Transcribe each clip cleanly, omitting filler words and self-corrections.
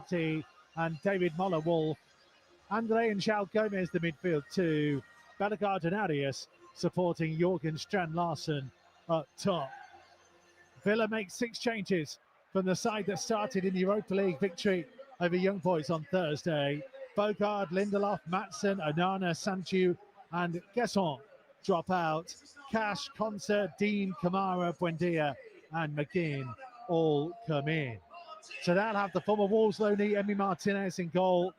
Totti and David Moller-Wolf. Andre and João Gomez, the midfield two. Bellegarde and Arias supporting Jorgen Strand-Larsen up top. Villa makes 6 changes from the side that started in the Europa League victory over Young Boys on Thursday. Bogard, Lindelof, Maatsen, Onana, Sancho and Gesson drop out. Cash, Concert, Dean, Kamara, Buendia and McGinn all come in. So they'll have the former Wolves loanee Emi Martinez in goal.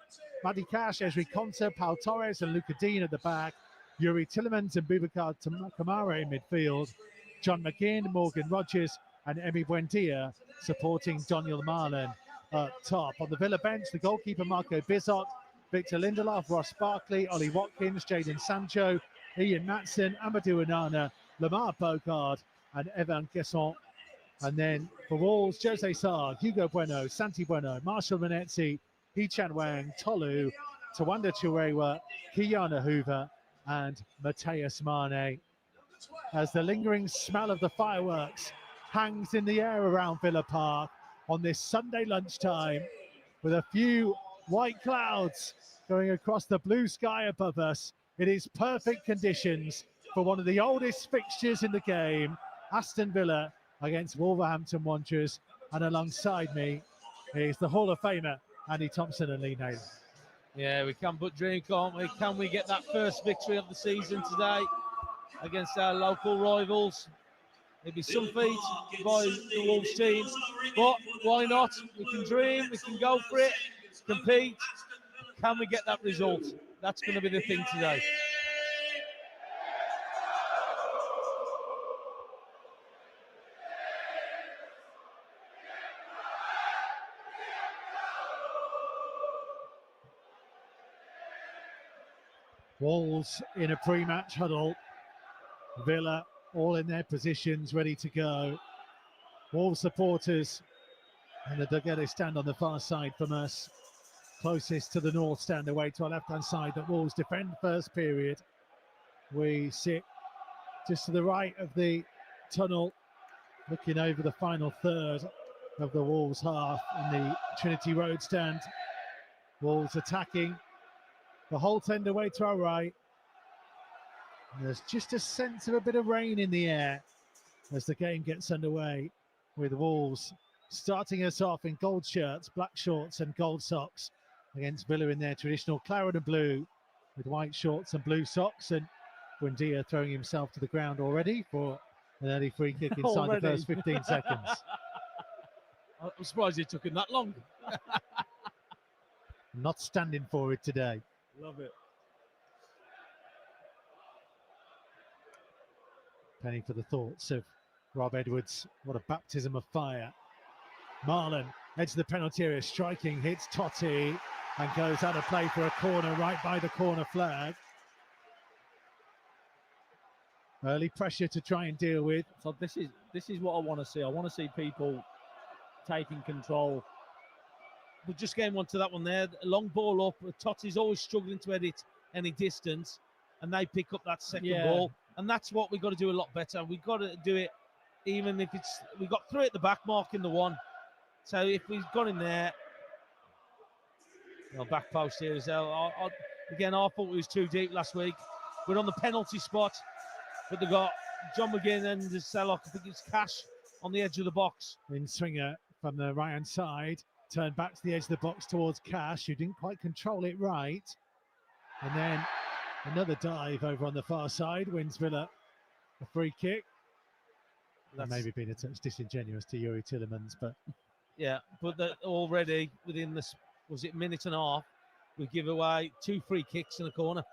Matty Cash, Ezri Konsa, Paul Torres and Luca Dean at the back. Yuri Tillemans and Boubacar Kamara in midfield. John McGinn, Morgan Rogers and Emi Buendia supporting Daniel Marlin up top. On the Villa bench, the goalkeeper Marco Bizot, Victor Lindelof, Ross Barkley, Ollie Watkins, Jadon Sancho, Ian Maatsen, Amadou Onana, Lamar Bogard and Evan Gesson. And then for Wolves, Jose Sarr, Hugo Bueno, Santi Bueno, Marshall Manetzi, Hee-Chan Wang, Tolu, Tawanda Chirewa, Kiana Hoover and Mateus Mane. As the lingering smell of the fireworks hangs in the air around Villa Park on this Sunday lunchtime, with a few white clouds going across the blue sky above us. It is perfect conditions for one of the oldest fixtures in the game, Aston Villa against Wolverhampton Wanderers. And alongside me is the Hall of Famer, Andy Thompson and Lee Naylor. Yeah, we can but dream, can't we? Can we get that first victory of the season today against our local rivals? It'd be some feat by the Wolves team, but why not? We can dream, we can go for it, compete. Can we get that result? That's going to be the thing today. Wolves in a pre-match huddle. Villa all in their positions, ready to go. Wolves supporters and the Duggetto stand on the far side from us. Closest to the north stand away to our left-hand side that Wolves defend first period. We sit just to the right of the tunnel, looking over the final third of the Wolves half in the Trinity Road stand. Wolves attacking the Holt end away to our right. And there's just a sense of a bit of rain in the air as the game gets underway, with Wolves starting us off in gold shirts, black shorts and gold socks against Villa in their traditional claret and blue with white shorts and blue socks. And Buendia throwing himself to the ground already for an early free kick inside the first 15 seconds. I'm surprised it took him that long. Not standing for it today. Love it. Penny for the thoughts of Rob Edwards. What a baptism of fire. Marlon, edge of the penalty area, striking, hits Totti and goes out of play for a corner right by the corner flag. Early pressure to try and deal with. So this is what I want to see. I want to see people taking control. We're just getting on to that one there. Long ball up. Totti's always struggling to edit any distance, and they pick up that second ball. And that's what we've got to do a lot better. We've got to do it, even if it's, we got 3 at the back, marking the 1. So if we've got in there, back post here as well. Again, I thought we was too deep last week. We're on the penalty spot, but they've got John McGinn and Sellock. I think it's Cash on the edge of the box. In swinger from the right-hand side. Turned back to the edge of the box towards Cash, who didn't quite control it right. And then another dive over on the far side, wins Villa a free kick. That maybe been a touch disingenuous to Yuri Tillemans, but... Yeah, but already within this, was it minute and a half, we give away 2 free kicks in a corner.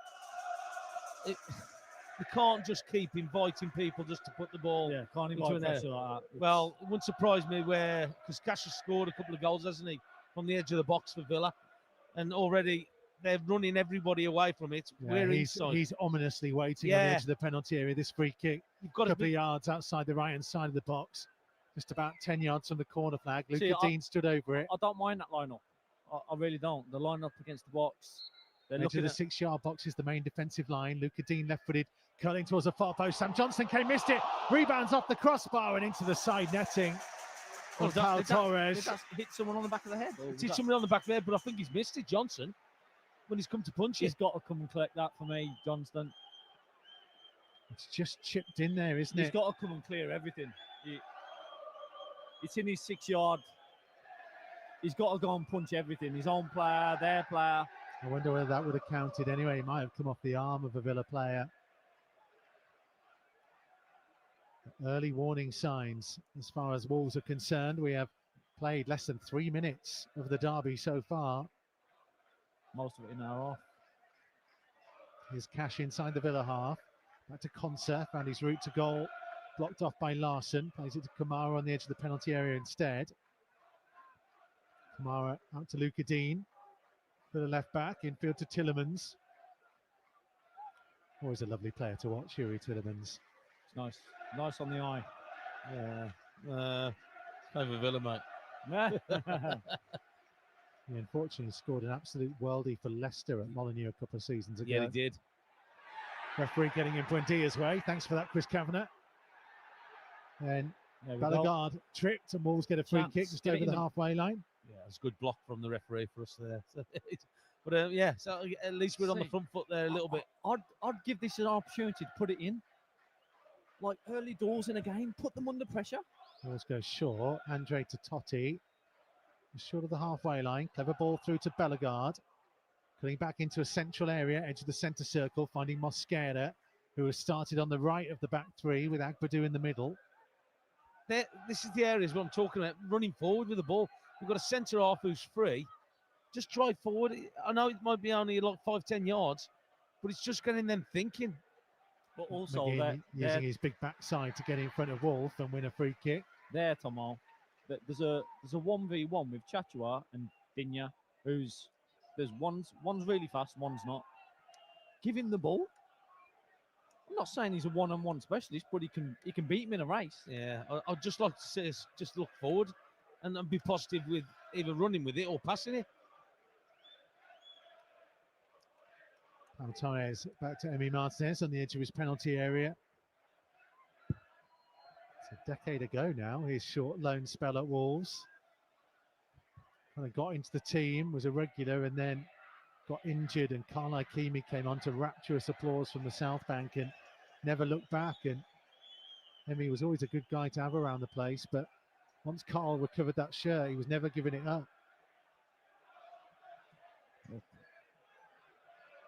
We can't just keep inviting people just to put the ball can't invite pressure like that. Well, it wouldn't surprise me because Cash has scored a couple of goals, hasn't he, from the edge of the box for Villa, and already they're running everybody away from it. Yeah, he's ominously waiting on the edge of the penalty area. This free kick, a couple of yards outside the right-hand side of the box, just about 10 yards from the corner flag. Luca Dean stood over it. I don't mind that line-up. I really don't. The line-up against the box. They're looking at the 6-yard box is the main defensive line. Luca Dean left-footed, curling towards the far post. Sam Johnson missed it. Rebounds off the crossbar and into the side netting. from Pau Torres. Did that hit someone on the back of the head? It's hit somebody on the back there, but I think he's missed it, Johnson, when he's come to punch He's it. got to come and collect that for me, Johnston. It's just chipped in there, isn't it? He's got to come and clear everything. It's in his 6 yard. He's got to go and punch everything. His own player, their player. I wonder whether that would have counted anyway. He might have come off the arm of a Villa player. Early warning signs as far as Wolves are concerned. We have played less than 3 minutes of the derby so far. Most of it in our half. Here's Cash inside the Villa half. Back to Konsa, found his route to goal. Blocked off by Larson. Plays it to Kamara on the edge of the penalty area instead. Kamara out to Luca Dean. For the left back, infield to Tielemans. Always a lovely player to watch, Yuri Tielemans. It's nice. Nice on the eye. Yeah. Over Villa, mate. He unfortunately scored an absolute worldie for Leicester at Molineux a couple of seasons ago. Yeah, he did. Referee getting in Buendia's way. Thanks for that, Chris Kavanagh. Then Bellegarde tripped and Wolves get a free kick just over the halfway line. Yeah, it's a good block from the referee for us there. But yeah, so at least we're on the front foot there a little bit. I'd give this an opportunity to put it in. Like early doors in a game, put them under pressure. Wolves go short. Andre to Totti. Short of the halfway line. Clever ball through to Bellegarde. Cutting back into a central area, edge of the centre circle, finding Mosquera, who has started on the right of the back three with Agbadou in the middle. This is the areas what I'm talking about, running forward with the ball. We've got a centre half who's free. Just drive forward. I know it might be only like 5-10 yards, but it's just getting them thinking. But also using his big backside to get in front of Wolf and win a free kick. There, Tomo. There's a 1v1 with Chachua and Dinya, one's really fast, one's not. Give him the ball. I'm not saying he's a one-on-one specialist, but he can beat him in a race. Yeah, I'd just like to see us just look forward and be positive with either running with it or passing it. Torres back to Emi Martinez on the edge of his penalty area. It's a decade ago now, his short loan spell at Wolves. Kind of got into the team, was a regular, and then got injured, and Carl Ikemi came on to rapturous applause from the South Bank and never looked back. And Emi was always a good guy to have around the place, but once Carl recovered that shirt, he was never giving it up.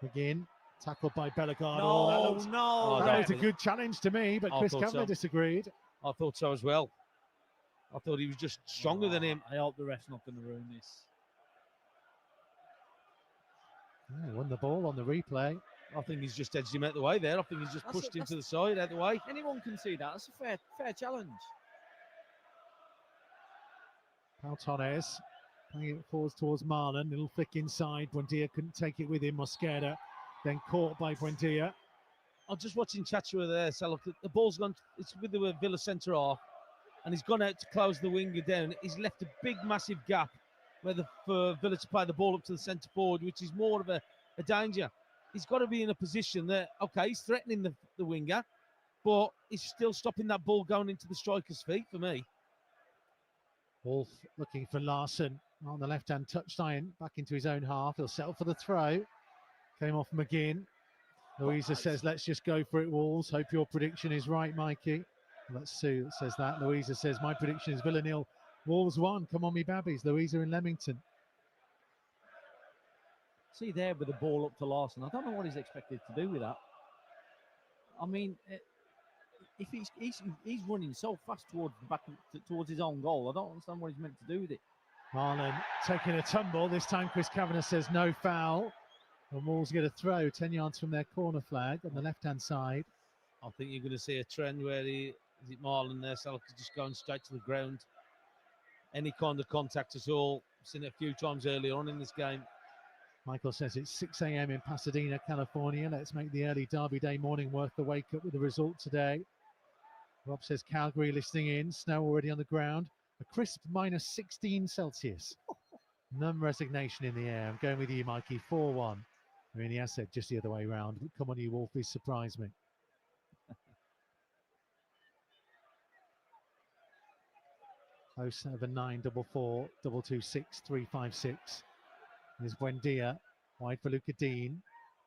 Again, tackled by Bellegarde. That was a good challenge to me, but Chris Kavanagh disagreed. I thought so as well. I thought he was just stronger than him. I hope the ref's not going to ruin this. Yeah, won the ball on the replay. I think he's just edged him out the way there. I think he's just pushed him to the side, out the way. Anyone can see that. That's a fair challenge. Pau Torres playing it forwards towards Marlon. Little flick inside. Buendia couldn't take it with him. Mosquera then caught by Buendia. I'm just watching Chachua there. So look, the ball's gone. It's with the Villa centre half, and he's gone out to close the winger down. He's left a big, massive gap for Villa to play the ball up to the centre forward, which is more of a danger. He's got to be in a position that, okay, he's threatening the winger, but he's still stopping that ball going into the striker's feet for me. Wolf looking for Larson on the left-hand touchline, back into his own half. He'll settle for the throw. Came off McGinn. Louisa says, let's just go for it, Wolves. Hope your prediction is right, Mikey. Well, that's Sue that says that. Louisa says, my prediction is Villa 0, Wolves 1. Come on, me babbies. Louisa in Leamington. See there with the ball up to Larson. I don't know what he's expected to do with that. I mean, if he's running so fast towards his own goal, I don't understand what he's meant to do with it. Marlon taking a tumble. This time Chris Kavanagh says no foul. And Wolves get a throw 10 yards from their corner flag on the left-hand side. I think you're going to see a trend where Marlon there, so just going straight to the ground. Any kind of contact at all. I've seen it a few times earlier on in this game. Michael says it's 6 a.m. in Pasadena, California. Let's make the early Derby Day morning worth the wake up with the result today. Rob says Calgary listening in. Snow already on the ground. A crisp minus 16 Celsius. None resignation in the air. I'm going with you, Mikey. 4-1. I mean, he has said just the other way around. But come on, you Wolfies, surprise me. 079 44 226 356. There's Buendia, wide for Luca Dean.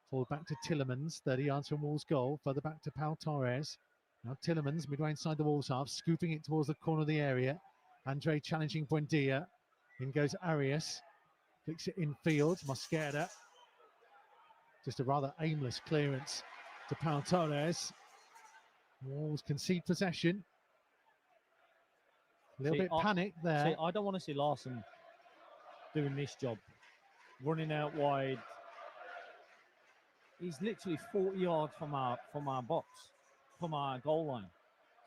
Forward back to Tillemans, 30 yards from Wolves' goal. Further back to Pau Torres. Now Tillemans, midway inside the Wolves' half, scooping it towards the corner of the area. Andre challenging Buendia. In goes Arias. Flicks it infield. Mosquera. Just a rather aimless clearance to Pau Torres. Wolves concede possession. A little bit panicked there. See, I don't want to see Larson doing this job, running out wide. He's literally 40 yards from our box, from our goal line.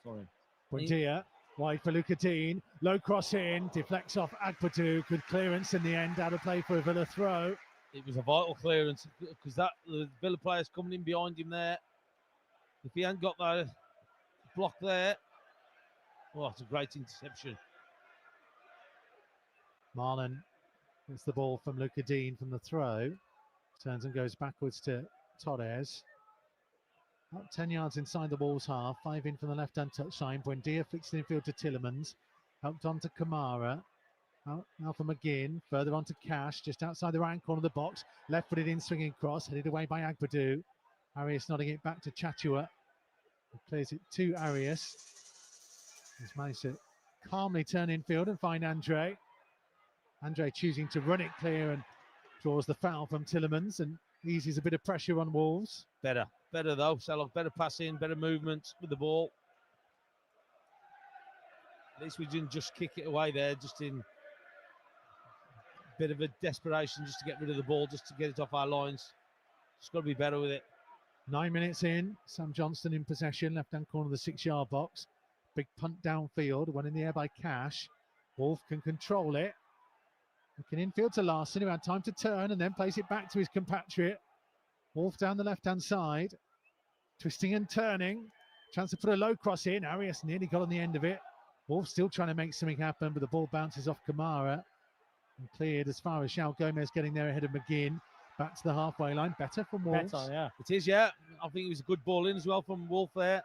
Sorry. Buendia, wide for Luca Dean. Low cross in, deflects off Agpadu. Good clearance in the end, out of play for a Villa throw. It was a vital clearance because the Villa player's coming in behind him there. If he hadn't got that block there, oh, it's a great interception. Marlon gets the ball from Luca Dean from the throw. Turns and goes backwards to Torres. Up 10 yards inside the Wolves' half. 5 in from the left-hand touchline. Buendia flicks it infield to Tillemans. Helped on to Kamara. Out now for McGinn. Further on to Cash. Just outside the right corner of the box. Left-footed in, swinging cross. Headed away by Agpadu. Arias nodding it back to Chachua. He plays it to Arias. He's managed to calmly turn infield and find Andre. Andre choosing to run it clear and draws the foul from Tillemans and eases a bit of pressure on Wolves. Better though. Salok, better passing, better movement with the ball. At least we didn't just kick it away there, just in a bit of a desperation just to get rid of the ball, just to get it off our lines. Just got to be better with it. 9 minutes in, Sam Johnston in possession, left-hand corner of the 6-yard box. Big punt downfield, one in the air by Cash. Wolf can control it. Looking infield to Larson, who had time to turn and then plays it back to his compatriot. Wolf down the left-hand side, twisting and turning. Chance to put a low cross in. Arias nearly got on the end of it. Wolf still trying to make something happen, but the ball bounces off Kamara and cleared as far as João Gomez getting there ahead of McGinn. Back to the halfway line. Better from Wolves. Better, yeah. It is, yeah. I think it was a good ball in as well from Wolf there.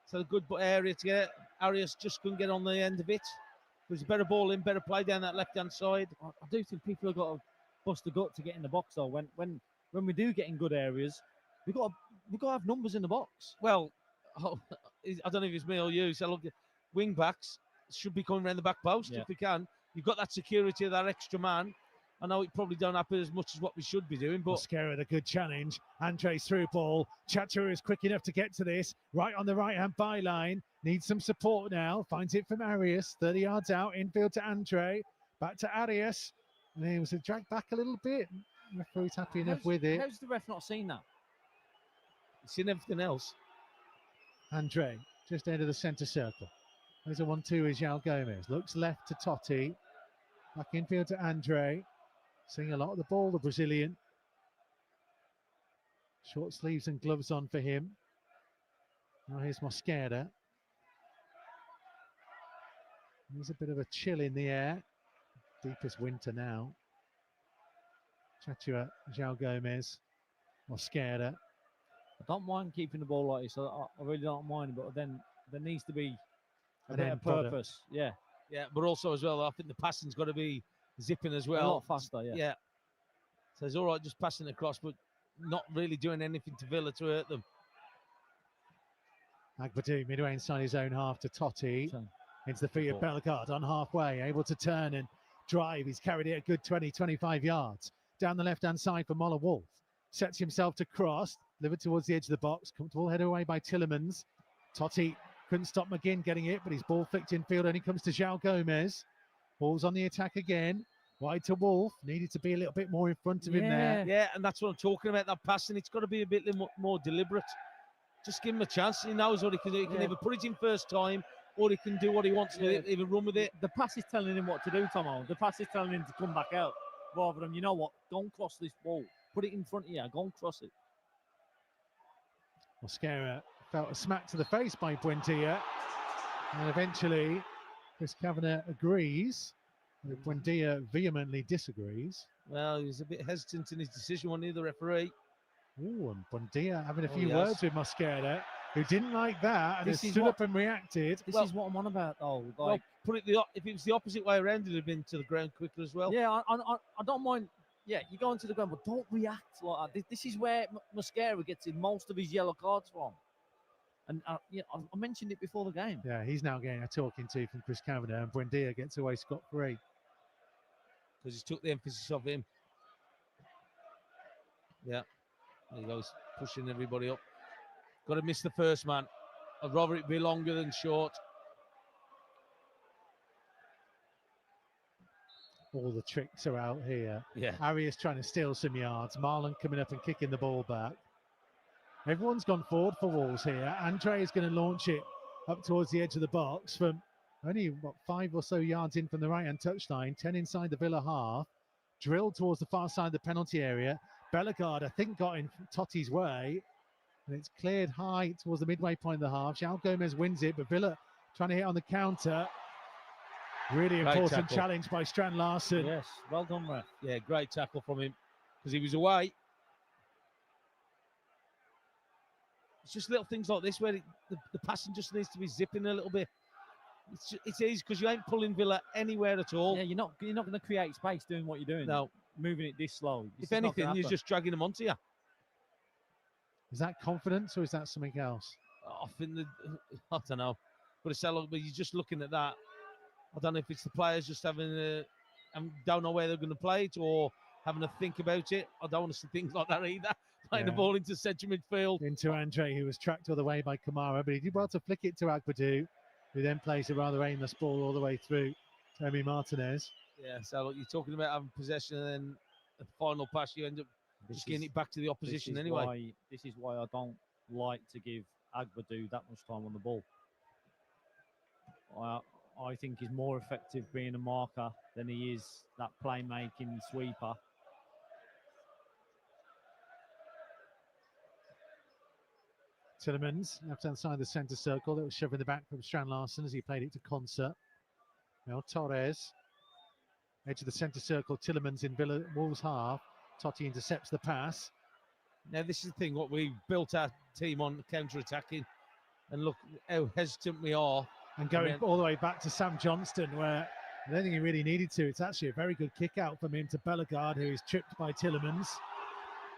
So a good area to get it. Arias just couldn't get on the end of it. It was a better ball in, better play down that left-hand side. I do think people have got to bust the gut to get in the box, though. When we do get in good areas, we've got to have numbers in the box. Well, I don't know if it's me or you. So look, wing backs should be coming around the back post if we can. You've got that security of that extra man. I know it probably don't happen as much as what we should be doing, but Mosquera, a good challenge. Andre's through ball. Chacha is quick enough to get to this. Right on the right-hand byline. Needs some support now. Finds it from Arias. 30 yards out. Infield to Andre. Back to Arias. And he was dragged back a little bit. The referee's happy enough with it. How's the ref not seen that? he's seen everything else. Andre, just out of the centre circle. There's a 1-2 is João Gomez. Looks left to Totti. Back infield to Andre. Seeing a lot of the ball, the Brazilian. Short sleeves and gloves on for him. Now here's Mosquera. There's a bit of a chill in the air. Deepest winter now. Chachua, João Gomez, Mosquera. I don't mind keeping the ball like this. I really don't mind, but then there needs to be a bit of purpose. Yeah. Yeah, but also as well, I think the passing's got to be zipping as well. A lot faster, yeah. Yeah. So it's all right just passing across, but not really doing anything to Villa to hurt them. Agpadu midway inside his own half to Totti. Into the feet of Bellegarde on halfway, able to turn and drive. He's carried it a good 20-25 yards. Down the left-hand side for Moller Wolf. Sets himself to cross, delivered towards the edge of the box. Comfortable header away by Tillemans. Totti couldn't stop McGinn getting it, but his ball flicked infield and he comes to João Gomez. Ball's on the attack again. Wide to Wolf. Needed to be a little bit more in front of him there. Yeah, and that's what I'm talking about, that passing. It's got to be a bit more deliberate. Just give him a chance. He knows what he can do. He can either put it in first time or he can do what he wants with it, even run with it. The pass is telling him what to do, Tomo. The pass is telling him to come back out rather than, you know what, don't cross this ball. Put it in front of you. Go and cross it. Mosquera felt a smack to the face by Buendia. And eventually, Chris Kavanagh agrees. Buendia vehemently disagrees. Well, he was a bit hesitant in his decision, wasn't he, the referee? Ooh, and Buendia having a few words with Mosquera. who didn't like that and has This is stood what- up and reacted. This Well- is what I'm on about, though. Well, Like, put it if it was the opposite way around, it'd have been to the ground quicker as well. yeah, I don't mind. Yeah, you go into the ground, but don't react like that. This is where Mosquera gets in most of his yellow cards from. And yeah, I mentioned it before the game. Yeah, he's now getting a talking to from Chris Kavanagh, and Buendia gets away scot-free. Because he took the emphasis off him. Yeah, there he goes, pushing everybody up. Got to miss the first man. I'd rather it be longer than short. All the tricks are out here. Yeah. Arias trying to steal some yards. Marlon coming up and kicking the ball back. Everyone's gone forward for Wolves here. Andre is going to launch it up towards the edge of the box from only, 5 or so yards in from the right-hand touchline, 10 inside the Villa half. Drilled towards the far side of the penalty area. Bellegarde, I think, got in Totti's way. And it's cleared high towards the midway point of the half. João Gomez wins it, but Villa trying to hit on the counter. Really Great important tackle. challenge by Strand Larsen. Yes, well done, ref. Yeah, great tackle from him because he was away. It's just little things like this where the passing just needs to be zipping a little bit. It's easy because you ain't pulling Villa anywhere at all. Yeah, you're not going to create space doing what you're doing. No. Moving it this slow. If anything, you're just dragging them onto you. Is that confidence or is that something else? I think I don't know, but it's but you're just looking at that. I don't know if it's the players just having don't know where they're going to play it or having to think about it. I don't want to see things like that either. Playing the Yeah. ball into central midfield. Into Andre, who was tracked all the way by Kamara, but he did well to flick it to Agbadou, who then plays a rather aimless ball all the way through to Emi Martinez. Yeah, so look, you're talking about having possession and then the final pass, you end up just getting it back to the opposition anyway. This is why I don't like to give Agbadou that much time on the ball. I think he's more effective being a marker than he is that playmaking sweeper. Tillemans, left-hand side of the centre circle, that was shoving the back from Strand Larsen as he played it to Concert. Now Torres, edge of the centre circle, Tillemans in Wolves half. Totti intercepts the pass. Now, this is the thing, what we built our team on counter-attacking. And look how hesitant we are. And going all the way back to Sam Johnston, where I don't think he really needed to. It's actually a very good kick out from him to Bellegarde, who is tripped by Tillemans.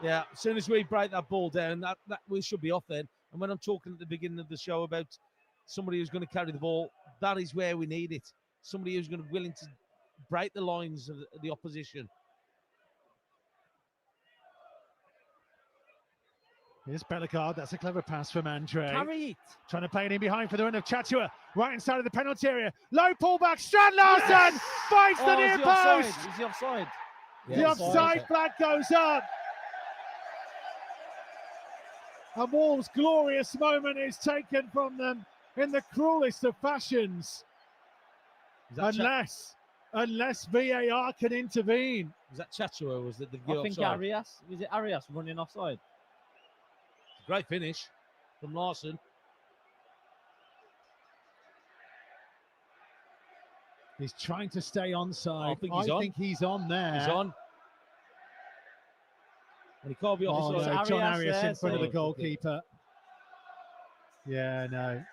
Yeah, as soon as we break that ball down, that we should be off then. And when I'm talking at the beginning of the show about somebody who's going to carry the ball, that is where we need it. Somebody who's going to be willing to break the lines of the opposition. Here's Bellegarde. That's a clever pass from Andre. Carry it. Trying to play it in behind for the run of Chatua. Right inside of the penalty area. Low pullback. Strand Larsen finds the near post. Is he offside? The offside flag goes up. A Wolves' glorious moment is taken from them in the cruelest of fashions. Unless VAR can intervene. Was that Chatua or was it the I think offside? Arias. Was it Arias running offside? Great finish from Larsen. He's trying to stay onside. I think he's on. on there. He's on. And he can't be Oh, offside. no, John Arias Arias in front of the there, goalkeeper. Yeah, no.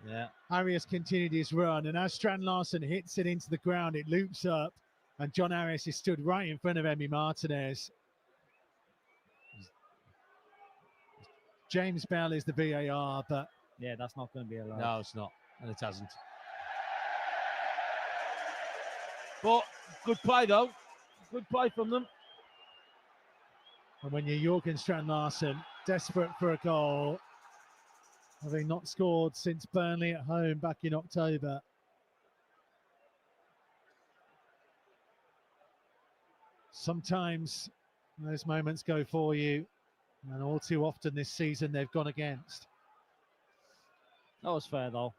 Yeah. Arias continued his run, and as Strand Larsen hits it into the ground, it loops up, and John Arias is stood right in front of Emi Martinez. James Bell is the VAR, but Yeah, that's not going to be allowed. No, it's not. And it hasn't. But good play, though. Good play from them. and when you're Jürgen Strand Larsen, desperate for a goal, having not scored since Burnley at home back in October. Sometimes those moments go for you, and all too often this season they've gone against. That was fair, though.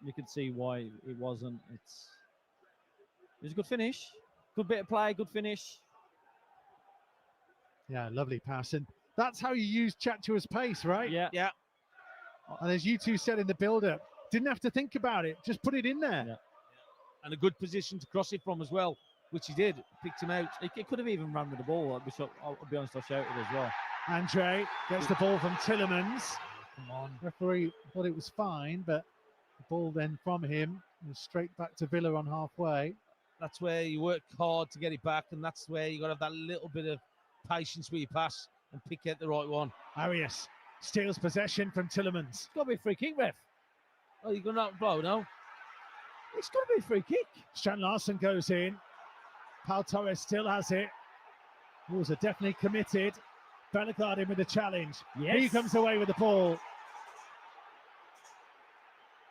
You could see why it wasn't. It was a good finish. Good bit of play, good finish. Yeah, lovely pass. And that's how you use Chatua's pace, right? Yeah. Yeah. And as you two said in the build-up, didn't have to think about it. Just put it in there. Yeah. And a good position to cross it from as well, which he did. Picked him out. He could have even run with the ball, which I'll be honest, I shouted as well. Andre gets the ball from Tillemans. Come on. Referee thought it was fine, but the ball then from him was straight back to Villa on halfway. That's where you work hard to get it back, and that's where you got to have that little bit of patience with your pass and pick out the right one. Arias steals possession from Tillemans. It's got to be a free kick, ref. Oh, you're going to blow now? It's got to be a free kick. Strand Larsen goes in. Pau Torres still has it. Wolves are definitely committed. Bellegarde in with the challenge. Yes. He comes away with the ball.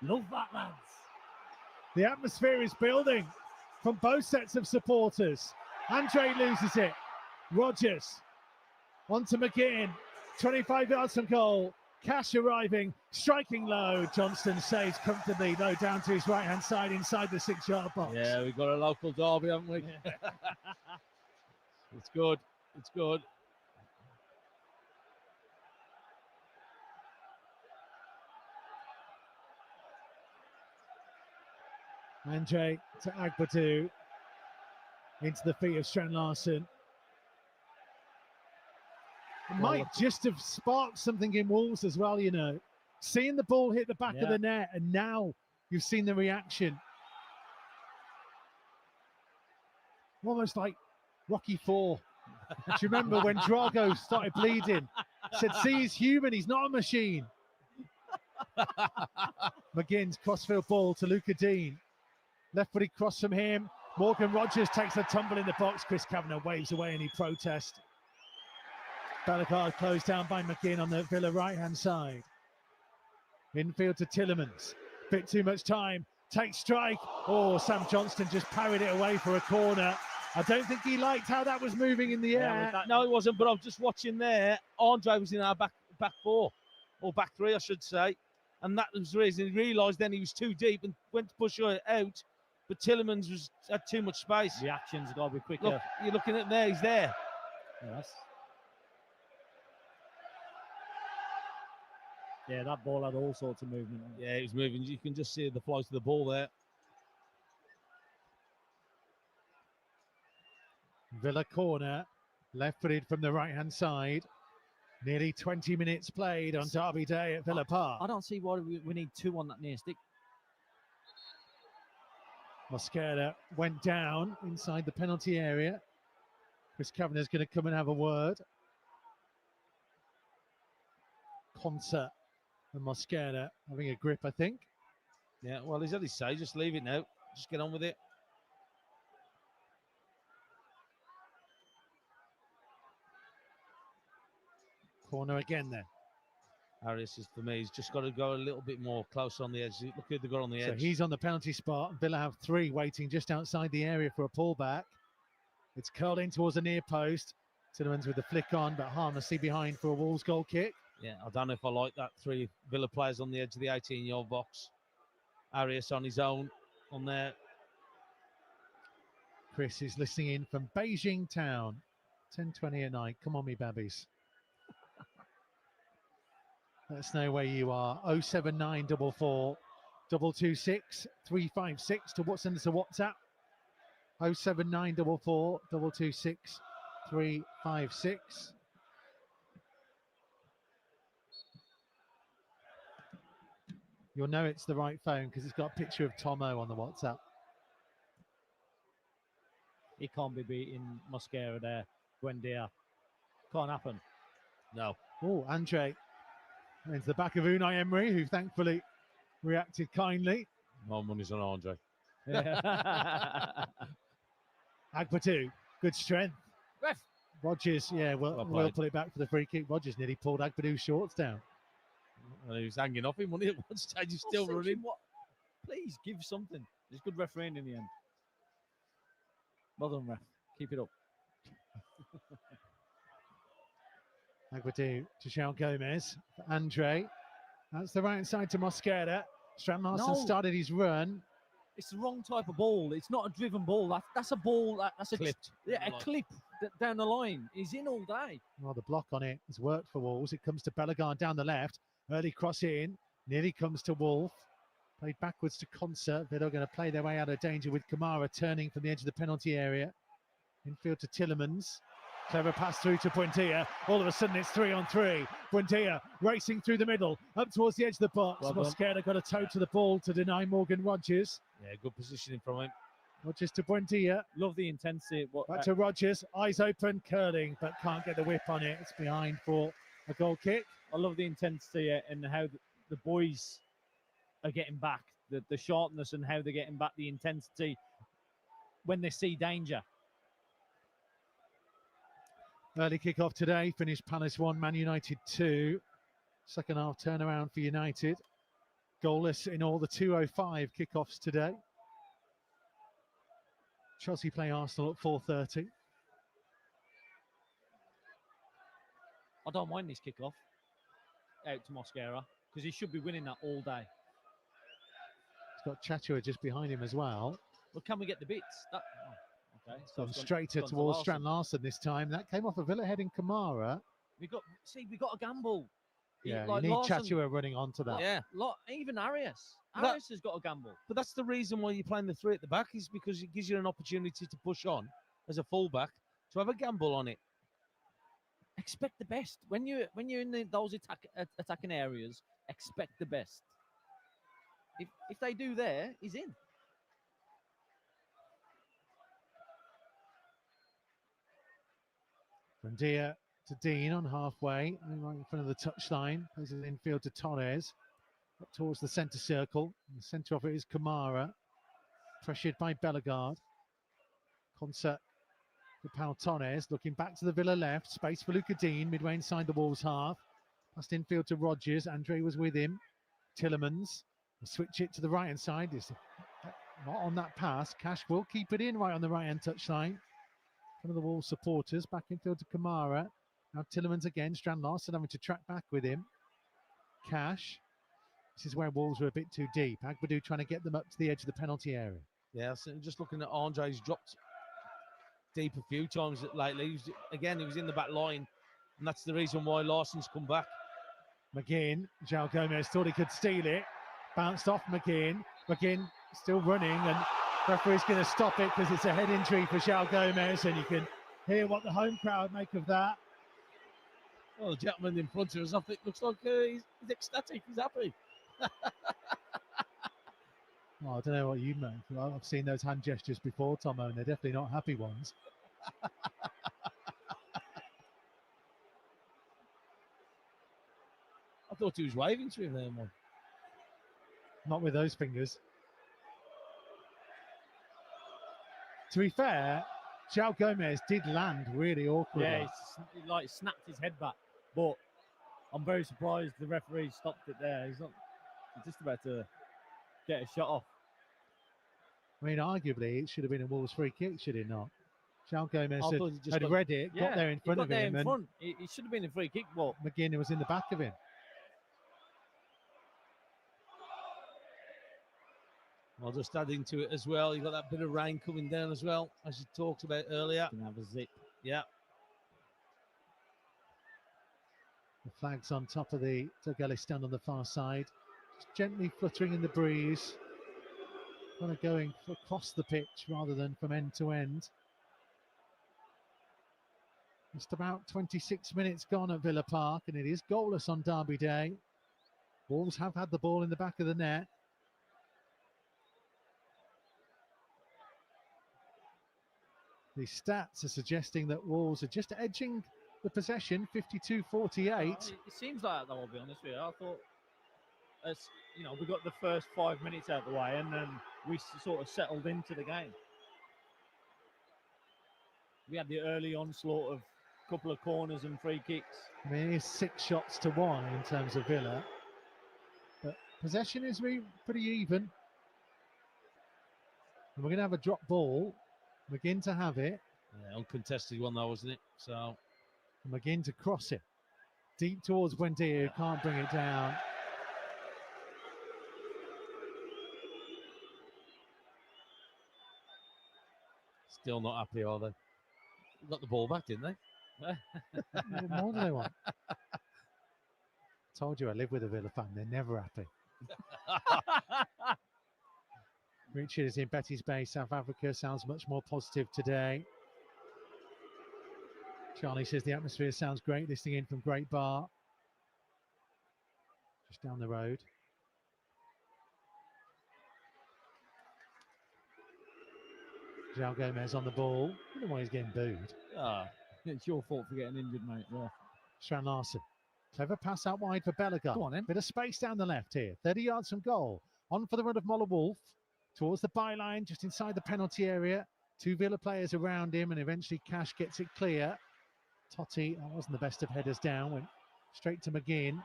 Love that, lads. The atmosphere is building from both sets of supporters. Andre loses it. Rogers onto McGinn. 25 yards from goal. Cash arriving, striking low. Johnston saves comfortably, though, down to his right-hand side inside the 6-yard box. Yeah, we've got a local derby, haven't we? It's good. It's good. Andre to Agbadu. Into the feet of Strand Larsen. It might just have sparked something in Wolves as well, you know. Seeing the ball hit the back of the net, and now you've seen the reaction. Almost like Rocky IV. Do you remember when Drago started bleeding? Said, see, he's human, he's not a machine. McGinn's crossfield ball to Luca Dean. Left-footed cross from him. Morgan Rogers takes a tumble in the box. Chris Kavanagh waves away any protest. Bellegarde closed down by McGinn on the Villa right-hand side. Infield to Tillemans. Bit too much time. Takes strike. Oh, Sam Johnston just parried it away for a corner. I don't think he liked how that was moving in the air. No, it wasn't, but I was just watching there. Andre was in our back four, or back three, I should say. And that was the reason he realised then he was too deep and went to push it out. But Tillemans had too much space. Reaction's got to be quicker. Look, you're looking at there, he's there. Yes. Yeah, that ball had all sorts of movement. Yeah, he was moving. You can just see the flight of the ball there. Villa corner, left-footed from the right-hand side. Nearly 20 minutes played on Derby Day at Villa Park. I don't see why we need two on that near stick. Mosquera went down inside the penalty area. Chris Kavanagh's going to come and have a word. Concert and Mosquera having a grip, I think. Yeah, well, he's had his say. Just leave it now. Just get on with it. Corner again then. Arias is, for me, he's just got to go a little bit more close on the edge. Look who they got on the edge. So he's on the penalty spot. Villa have three waiting just outside the area for a pullback. It's curled in towards the near post. Tillemans with the flick on, but harmlessly behind for a Wolves goal kick. Yeah, I don't know if I like that. Three Villa players on the edge of the 18-yard box. Arias on his own on there. Chris is listening in from Beijing town. 10:20 at night. Come on, me babbies. Let us know where you are. 07944 226 356 to send us a WhatsApp. 07944 226 356. You'll know it's the right phone because it's got a picture of Tomo on the WhatsApp. He can't be beating Mosquera there. Buendia. Can't happen. No. Oh, Andre into the back of Unai Emery, who thankfully reacted kindly. My money's on Andre. Agbadu, good strength. Ref. Rogers, yeah, we'll put it back for the free kick. Rogers nearly pulled Agbadu's shorts down. And he was hanging off him, wasn't he? At one stage, he's still running. What? Please give something. It's good refereeing in the end. Well done, ref. Keep it up. Agbadu to João Gomez. For Andre. That's the right side to Mosquera. Strand Larsen started his run. It's the wrong type of ball. It's not a driven ball. That's a ball. That's a clipped. Yeah, a clip down the line. He's in all day. Well, the block on it has worked for Wolves. It comes to Bellegarde down the left. Early cross in. Nearly comes to Wolf. Played backwards to Concert. They're going to play their way out of danger with Kamara turning from the edge of the penalty area. Infield to Tillemans. Clever pass through to Buendia. All of a sudden it's 3-on-3. Buendia racing through the middle, up towards the edge of the box. Well done. Mosquera got a toe to the ball to deny Morgan Rogers. Yeah, good positioning from him. Rogers to Buendia. Love the intensity. Back to Rogers. Eyes open, curling, but can't get the whip on it. It's behind for a goal kick. I love the intensity and how the boys are getting back, the sharpness and how they're getting back, the intensity when they see danger. Early kick-off today. Finished Palace 1, Man United 2. Second half turnaround for United. Goalless in all the 2:05 kick-offs today. Chelsea play Arsenal at 4:30. I don't mind this kickoff out to Mosquera because he should be winning that all day. He's got Chachua just behind him as well. But can we get the bits? Okay. It's gone straighter towards Strand Larsen this time. That came off a Villa heading Kamara. We got a gamble. Yeah, Like you need Larsen, Chachua running onto that. Yeah. Even Arias. That- Arias has got a gamble. But that's the reason why you're playing the three at the back, is because it gives you an opportunity to push on as a fullback, to have a gamble on it. Expect the best when you're in those attacking areas. Expect the best. If they do there, he's in. Buendia to Dean on halfway, right in front of the touchline. Plays it infield to Torres. Up towards the centre circle. In the centre of it is Kamara. Pressured by Bellegarde. Concert to Pau Torres. Looking back to the Villa left. Space for Luca Dean. Midway inside the Wolves half. Past infield to Rogers. Andre was with him. Tillemans. Will switch it to the right hand side. It's not on that pass. Cash will keep it in right on the right hand touchline. One of the Wolves supporters. Back infield to Kamara. Now Tillemans again. Strand Larsen having to track back with him. Cash. This is where Wolves were a bit too deep. Agbadou trying to get them up to the edge of the penalty area. Yeah, so just looking at Andre, he's dropped deep a few times lately. He was in the back line, and that's the reason why Larsen's come back. McGinn, João Gomez thought he could steal it. Bounced off McGinn. McGinn still running, and referee's going to stop it because it's a head injury for João Gomez, and you can hear what the home crowd make of that. Well, the gentleman in front of us, I think, looks like he's ecstatic. He's happy. Well, I don't know what you meant. I've seen those hand gestures before, Tomo, and they're definitely not happy ones. I thought he was waving to him there, man. Not with those fingers. To be fair, João Gomez did land really awkwardly. Yeah, he like snapped his head back, but I'm very surprised the referee stopped it there. He's just about to get a shot off. I mean, arguably, it should have been a Wolves free kick, should it not? João Gomez I thought he just had read it, got there in front of him, and It should have been a free kick, but McGinn was in the back of him. I'll just add into it as well. You've got that bit of rain coming down as well, as you talked about earlier. can have a zip. Yeah. The flag's on top of the Doug Ellis stand on the far side. Just gently fluttering in the breeze. Kind of going across the pitch rather than from end to end. Just about 26 minutes gone at Villa Park, and it is goalless on Derby Day. Wolves have had the ball in the back of the net. The stats are suggesting that Wolves are just edging the possession, 52-48. It seems like that, though, I'll be honest with you. I thought, we got the first 5 minutes out of the way, and then we sort of settled into the game. We had the early onslaught of a couple of corners and free kicks. I mean, it's 6 shots to 1 in terms of Villa. But possession is pretty even. And we're going to have a drop ball. McGinn to have it. Yeah, uncontested one though, wasn't it? So McGinn to cross it. Deep towards Buendia, who can't bring it down. still not happy, are they? Got the ball back, didn't they? What more do they want? Told you I live with a Villa fan. They're never happy. Richard is in Betty's Bay, South Africa. Sounds much more positive today. Charlie says the atmosphere sounds great, listening in from Great Bar. Just down the road. João Gomez on the ball. I don't know why he's getting booed. It's your fault for getting injured, mate. Yeah. Strand Larsen. Clever pass out wide for Bellegarde. Go on, then. Bit of space down the left here. 30 yards from goal. On for the run of Moller Wolf. Towards the byline, just inside the penalty area. 2 Villa players around him, and eventually Cash gets it clear. Totti, that wasn't the best of headers down, went straight to McGinn.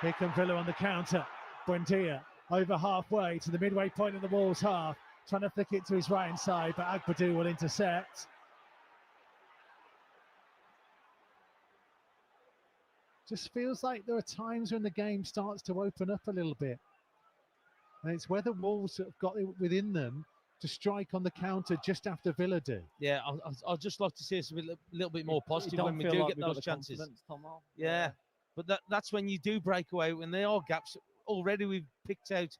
Here come Villa on the counter. Buendia over halfway to the midway point of the Wolves half, trying to flick it to his right hand side, but Agbadou will intercept. Just feels like there are times when the game starts to open up a little bit. And it's whether Wolves have got it within them to strike on the counter just after Villa do. Yeah, I'd just like to see us a little bit more positive when we do like get we've got those the chances. confidence, Tomo. Yeah, but that's when you do break away, when there are gaps. Already we've picked out,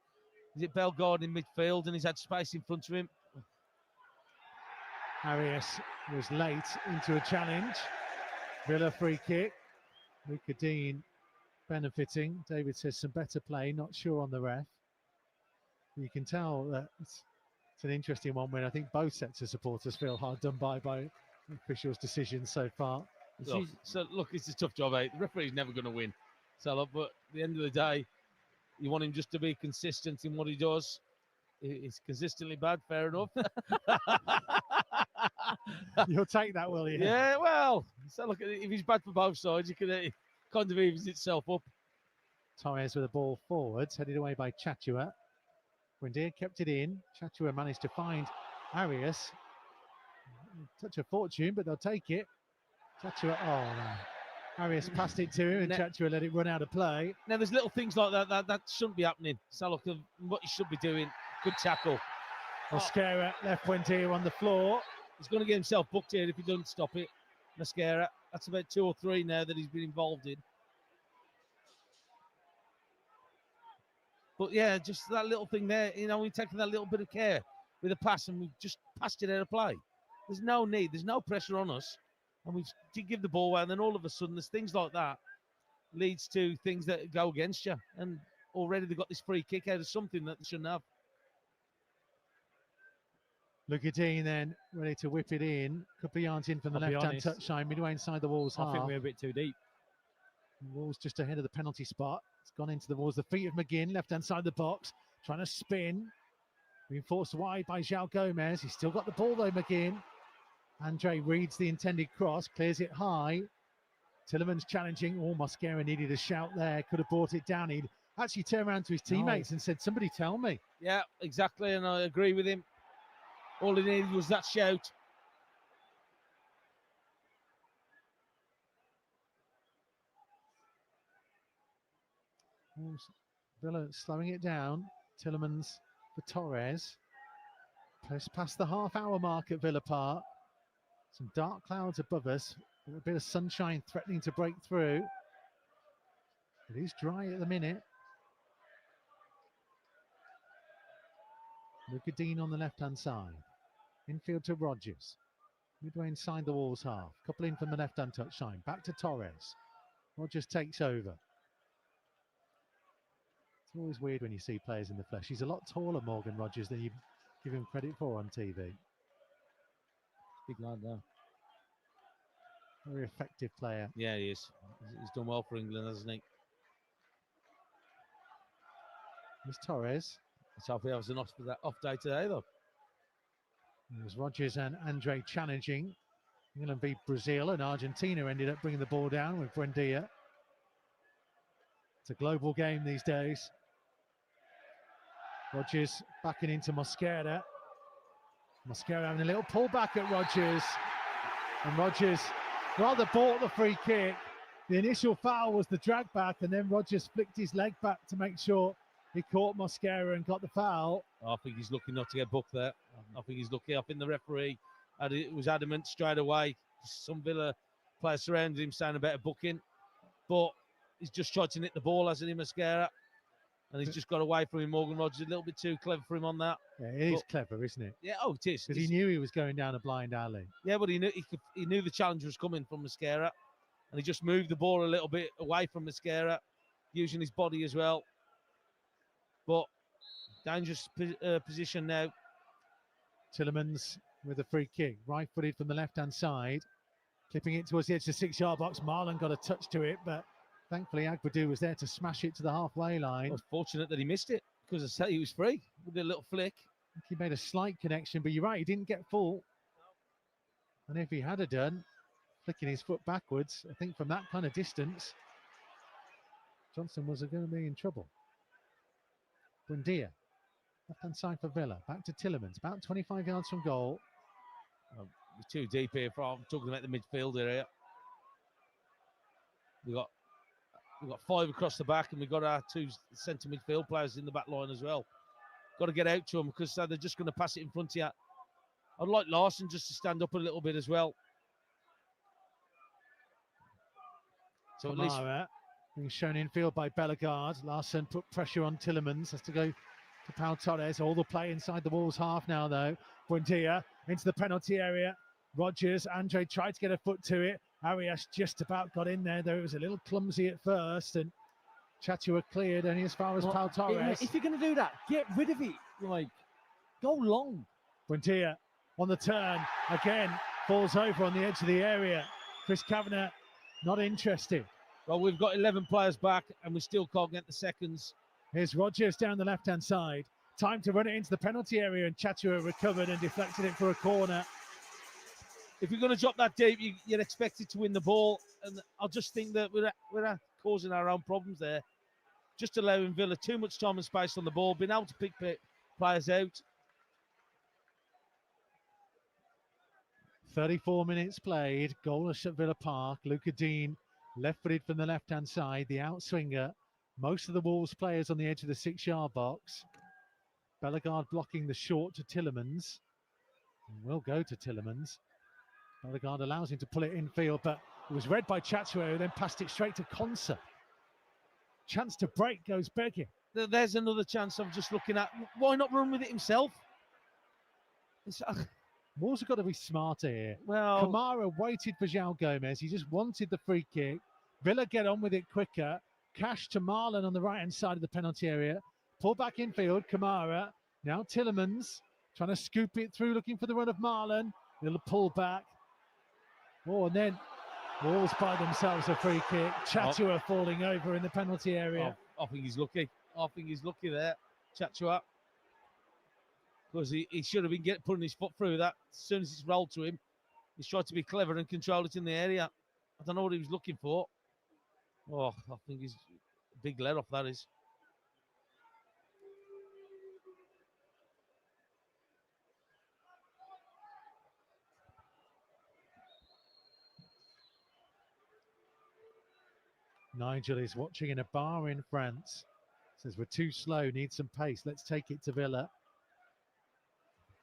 is it Bellegarde in midfield, and he's had space in front of him. Arias was late into a challenge. Villa free kick. Luca Dean benefiting. David says some better play, not sure on the ref. You can tell that it's an interesting one when I think both sets of supporters feel hard done by officials' decisions so far. Look, it's a tough job, eh? The referee's never going to win. So, look, but at the end of the day, you want him just to be consistent in what he does. He's consistently bad, fair enough. You'll take that, will you? Yeah, well, so look, if he's bad for both sides, it kind of evens itself up. Torres with the ball forwards, headed away by Chachua. Buendia kept it in. Chachua managed to find Arias. Touch of fortune, but they'll take it. Chachua, oh no. Arias passed it to him and Chachua let it run out of play. Now, there's little things like that shouldn't be happening. So look, what he should be doing, good tackle. Mosquera left Buendia on the floor. He's going to get himself booked here if he doesn't stop it. Mosquera, that's about 2 or 3 now that he's been involved in. But yeah, just that little thing there, we're taking that little bit of care with a pass and we've just passed it out of play. There's no need, there's no pressure on us. And we did give the ball away, and then all of a sudden there's things like that leads to things that go against you. And already they've got this free kick out of something that they shouldn't have. Luca Dean then ready to whip it in. Couple in from the left-hand touchline, midway inside the Wolves half. I think we're a bit too deep. Wolves just ahead of the penalty spot. It's gone into the Wolves. The feet of McGinn, left-hand side of the box, trying to spin. Being forced wide by João Gomez. He's still got the ball though, McGinn. Andre reads the intended cross, clears it high. Tillemans challenging. Oh, Mosquera needed a shout there. Could have brought it down. He actually turned around to his teammates and said, somebody tell me. Yeah, exactly. And I agree with him. All he needed was that shout. Villa slowing it down. Tillemans for Torres. Past the half-hour mark at Villa Park. Some dark clouds above us. A bit of sunshine threatening to break through. It is dry at the minute. Luca Dean on the left-hand side. Infield to Rodgers. Midway inside the Wolves half. Couple in from the left-hand touchline. Back to Torres. Rodgers takes over. It's always weird when you see players in the flesh. He's a lot taller, Morgan Rodgers, than you give him credit for on TV. Big lad there. Very effective player. Yeah, he is. He's done well for England, hasn't he? There's Torres. Let's hope he has an off day today, though. There's Rodgers and Andre challenging. England beat Brazil, and Argentina ended up bringing the ball down with Buendia. It's a global game these days. Rodgers backing into Mosquera. Mosquera having a little pullback at Rodgers. And Rodgers rather bought the free kick. The initial foul was the drag back, and then Rodgers flicked his leg back to make sure he caught Mosquera and got the foul. I think he's lucky not to get booked there. I think he's lucky. I think the referee was adamant straight away. Some Villa players surrounded him saying about a booking. But he's just tried to nick the ball, hasn't he, Mosquera? And he's just got away from him. Morgan Rogers a little bit too clever for him on that. Yeah, it is clever, isn't it? Yeah, oh, it is. Because he knew he was going down a blind alley. Yeah, but he knew the challenge was coming from Mascara, and he just moved the ball a little bit away from Mascara, using his body as well. But dangerous position now. Tillemans with a free kick, right-footed from the left-hand side, clipping it towards the edge of the 6-yard box. Marlon got a touch to it, but thankfully Agbadou was there to smash it to the halfway line. I was fortunate that he missed it, because I say he was free with a little flick. I think he made a slight connection, but you're right, he didn't get full. And if he had a done, flicking his foot backwards, I think from that kind of distance, Johnson was going to be in trouble. Buendia, left-hand side for Villa, back to Tillemans, about 25 yards from goal. We're too deep here. I'm talking about the midfield area. We've got 5 across the back, and we've got our 2 centre midfield players in the back line as well. Got to get out to them, because they're just going to pass it in front of you. I'd like Larson just to stand up a little bit as well. So at least being shown in field by Bellegarde. Larson put pressure on Tillemans, has to go to Pau Torres. All the play inside the Wolves half now, though. Buendia into the penalty area. Rogers, Andre tried to get a foot to it. Arias just about got in there, though it was a little clumsy at first, and Chatua cleared only as far as Pau Torres. If you're going to do that, get rid of it. Like, go long. Buendia on the turn again, falls over on the edge of the area. Chris Kavanagh not interested. Well, we've got 11 players back, and we still can't get the seconds. Here's Rogers down the left-hand side. Time to run it into the penalty area, and Chatua recovered and deflected it for a corner. If you're going to drop that deep, you're expected to win the ball. And I just think that we're causing our own problems there. Just allowing Villa too much time and space on the ball, being able to pick players out. 34 minutes played, goalless at Villa Park. Luca Dean left-footed from the left-hand side, the outswinger. Most of the Wolves players on the edge of the 6-yard box. Bellegarde blocking the short to Tillemans. Will go to Tillemans. Bellegarde allows him to pull it infield, but it was read by Chatua, who then passed it straight to Konsa. Chance to break goes begging. There's another chance I'm just looking at. Why not run with it himself? Wolves have got to be smarter here. Well, Kamara waited for João Gomez. He just wanted the free kick. Villa get on with it quicker. Cash to Marlon on the right-hand side of the penalty area. Pull back infield, Kamara. Now Tillemans trying to scoop it through, looking for the run of Marlon. Little pull back. Oh, and then Wolves by themselves a free kick. Chatua falling over in the penalty area. I think he's lucky. I think he's lucky there, Chatua. Because he should have been putting his foot through that as soon as it's rolled to him. He's tried to be clever and control it in the area. I don't know what he was looking for. Oh, I think he's a big let off, that is. Nigel is watching in a bar in France. Says we're too slow, need some pace. Let's take it to Villa.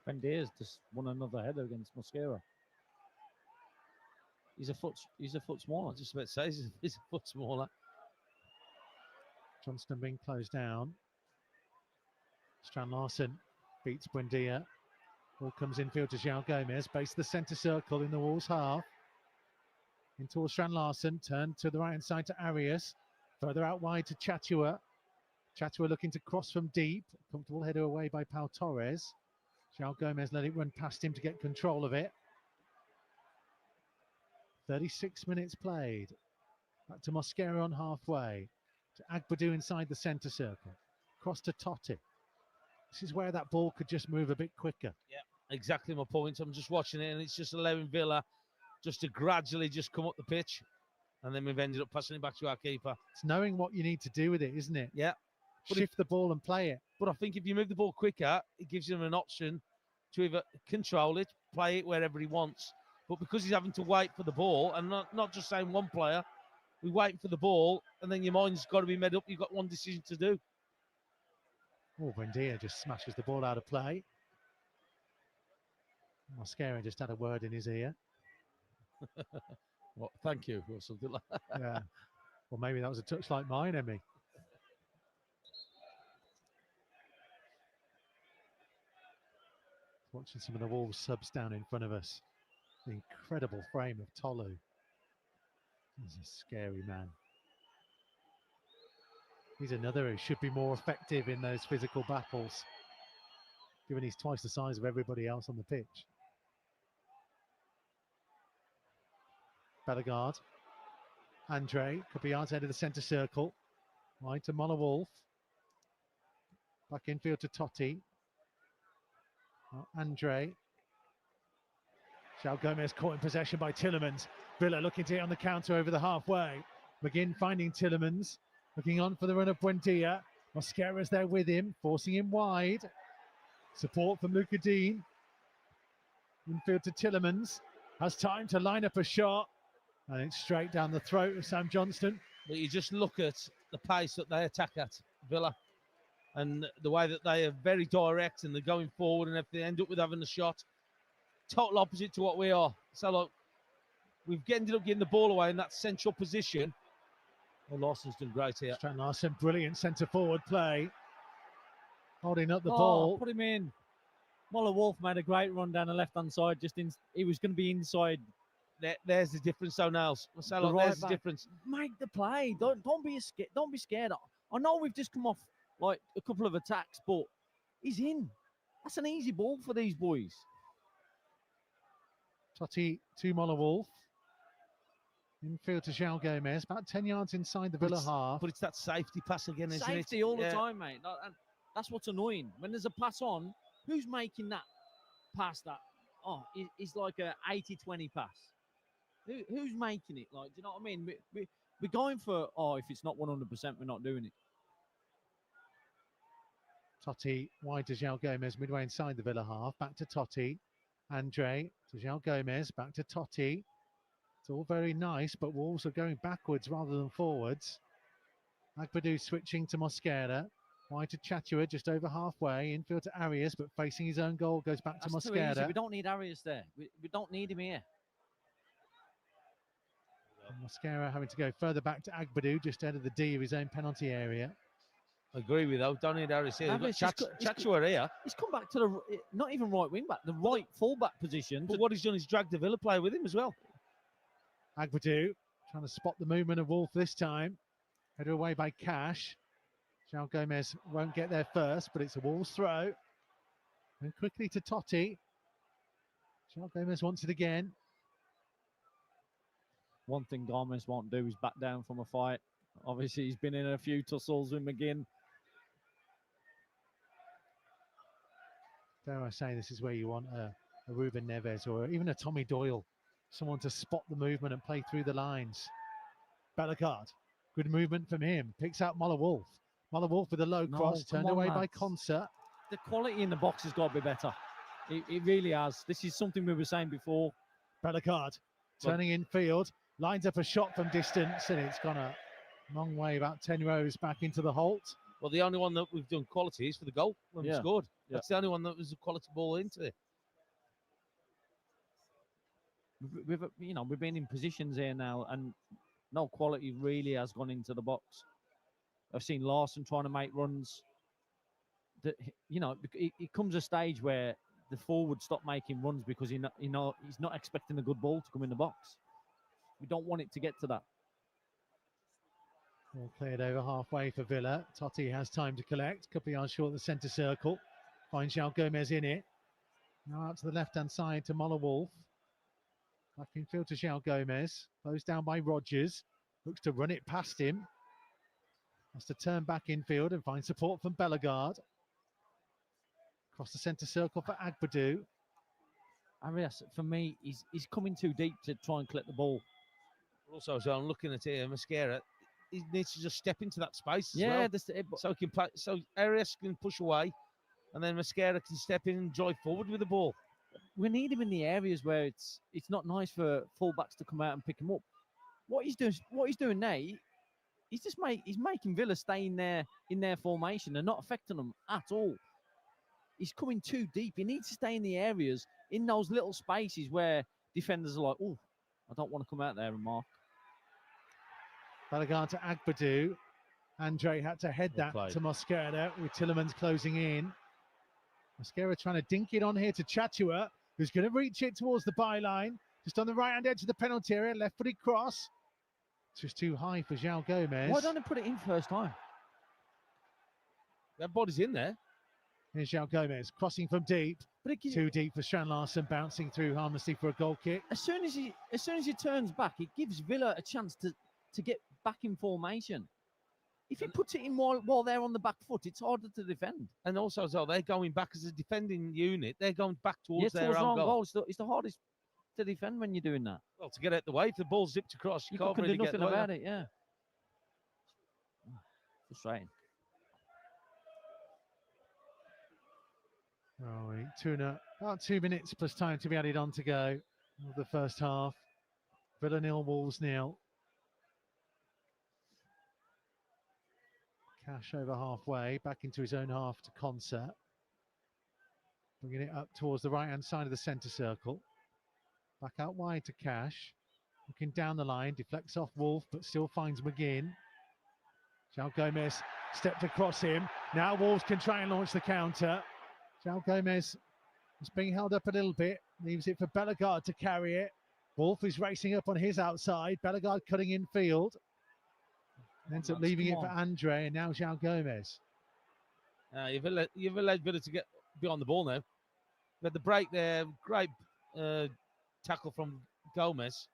Buendia's just won another header against Mosquera. He's a foot smaller. I was just about to say he's a foot smaller. Johnston being closed down. Strand Larson beats Buendia. Ball comes infield to João Gomez, base the centre circle in the Wolves half. In towards Strand Larson, turn to the right-hand side to Arias. Further out wide to Chatua. Chatua looking to cross from deep. Comfortable header away by Pau Torres. João Gomez let it run past him to get control of it. 36 minutes played. Back to Mosquera on halfway. To Agbadou inside the centre circle. Cross to Totti. This is where that ball could just move a bit quicker. Yeah, exactly my point. I'm just watching it, and it's just allowing Villa just to gradually just come up the pitch. And then we've ended up passing it back to our keeper. It's knowing what you need to do with it, isn't it? Yeah. Shift the ball and play it. But I think if you move the ball quicker, it gives him an option to either control it, play it wherever he wants. But because he's having to wait for the ball, and not just saying one player, we wait for the ball, and then your mind's got to be made up. You've got one decision to do. Oh, Buendia just smashes the ball out of play. Mosquera just had a word in his ear. Well, thank you, or something like that. Yeah. Well, maybe that was a touch like mine, Emmy. Watching some of the Wolves subs down in front of us. The incredible frame of Tolu. He's a scary man. He's another who should be more effective in those physical battles, given he's twice the size of everybody else on the pitch. Bellegarde. Andre, a couple of yards out of the centre circle. Right to Muller Wolf. Back infield to Totti. Andre. João Gomez caught in possession by Tielemans. Villa looking to hit on the counter over the halfway. McGinn finding Tielemans. Looking on for the run of Buendia. Mosquera's there with him, forcing him wide. Support from Luca Dean. Infield to Tielemans. Has time to line up a shot. And it's straight down the throat of Sam Johnston. But you just look at the pace that they attack at, Villa, and the way that they are very direct and they're going forward, and if they end up with having a shot, total opposite to what we are. So look, we've ended up getting the ball away in that central position. Well, Lawson's done great here. Strand Larsen, brilliant centre forward play. Holding up the ball. Put him in. Muller Wolf made a great run down the left-hand side. He was going to be inside. There's the difference, though, Niles. Marcelo, there's the difference. Make the play. Don't be scared. Don't be scared. I know we've just come off like a couple of attacks, but he's in. That's an easy ball for these boys. Totti to Muller Wolf. Infield to João Gomez, about 10 yards inside the Villa half. But it's that safety pass again, isn't it? Safety all the time, mate. And that's what's annoying. When there's a pass on, who's making that pass that? Oh, it's like a 80-20 pass. Who's making it? Like, do you know what I mean? We're going for, if it's not 100%, we're not doing it. Totti wide to João Gomez, midway inside the Villa half. Back to Totti. Andre to João Gomez, back to Totti. It's all very nice, but Wolves are going backwards rather than forwards. Agbadou switching to Mosquera. Wide to Chatua, just over halfway. Infield to Arias, but facing his own goal, goes back to Mosquera. We don't need Arias there. We don't need him here. Mosquera having to go further back to Agbadou, just out of the D of his own penalty area. Agree with that. Don't need Harris here. Chatua here. He's come back to the, not even right wing back, the right full back position. But what he's done is dragged the Villa player with him as well. Agbadou trying to spot the movement of Wolf this time. Headed away by Cash. João Gomez won't get there first, but it's a Wolves throw. And quickly to Totti. João Gomez wants it again. One thing Gomez won't do is back down from a fight. Obviously, he's been in a few tussles with McGinn. Dare I say, this is where you want a Ruben Neves or even a Tommy Doyle. Someone to spot the movement and play through the lines. Bellegarde, good movement from him. Picks out Muller Wolf. Muller Wolf with a low cross, turned away by Concert. The quality in the box has got to be better. It really has. This is something we were saying before. Bellegarde turning in field, lines up a shot from distance, and it's gone a long way, about 10 rows back into the Holt. Well, the only one that we've done quality is for the goal when we scored. That's the only one that was a quality ball into it. We've been in positions here now, and no quality really has gone into the box. I've seen Larsen trying to make runs. That it comes a stage where the forward stop making runs because he's not expecting a good ball to come in the box. We don't want it to get to that. All cleared over halfway for Villa. Totti has time to collect. A couple of yards short of the centre circle. Finds João Gomez in it. Now out to the left-hand side to Muller Wolf. Back in field to João Gomez. Closed down by Rodgers. Looks to run it past him. Has to turn back infield and find support from Bellegarde. Across the centre circle for Agbadou. Arias, for me, he's coming too deep to try and collect the ball. Also, so I'm looking at here, Mosquera, he needs to just step into that space as well. So he can play, so Arias can push away, and then Mosquera can step in and drive forward with the ball. We need him in the areas where it's not nice for fullbacks to come out and pick him up. What he's doing now, he's making Villa stay in their formation and not affecting them at all. He's coming too deep. He needs to stay in the areas, in those little spaces where defenders are like, oh, I don't want to come out there and mark. Bellegarde to Agbadou. Andre had to head that to Mosquera with Tielemans closing in. Mosquera trying to dink it on here to Chatua, who's going to reach it towards the byline. Just on the right-hand edge of the penalty area, left-footed cross. It's just too high for João Gomez. Why don't they put it in first time? That body's in there. Here's João Gomez crossing from deep. But it gives, Too deep for Strand Larsen, bouncing through harmlessly for a goal kick. as soon as he turns back, it gives Villa a chance to get back in formation. If he puts it in while they're on the back foot, it's harder to defend. And also as well, they're going back as a defending unit. They're going back towards Yeah, their own goal. It's the hardest to defend when you're doing that. Well, to get out the way, if the ball's zipped across, you can't can really do get nothing the way. about it. Yeah. Frustrating. Oh, about 2 minutes plus time to be added on to go of the first half. Villa 0, Wolves 0. Cash over halfway, back into his own half to Concert. Bringing it up towards the right-hand side of the centre circle. Back out wide to Cash. Looking down the line, deflects off Wolf, but still finds McGinn. João Gomez stepped across him. Now Wolves can try and launch the counter. João Gomez is being held up a little bit. Leaves it for Bellegarde to carry it. Wolf is racing up on his outside. Bellegarde cutting in field. Ends up leaving it for Andre, and now João Gomez. You've allowed Villa to get beyond the ball now. But the break there, great tackle from Gomez.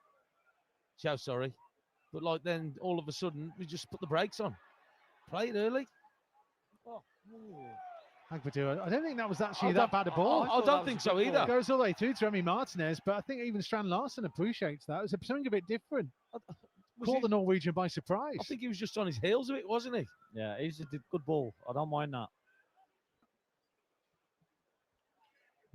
Sorry. But like then all of a sudden, we just put the brakes on. Play it early. Oh. Agbadur, I don't think that was actually that bad a ball. I don't think so either. It goes all the way through to Remy Martinez, but I think even Strand Larsen appreciates that. It was something a bit different. Caught the Norwegian by surprise. I think he was just on his heels of it, wasn't he? Yeah, he's a good ball. I don't mind that.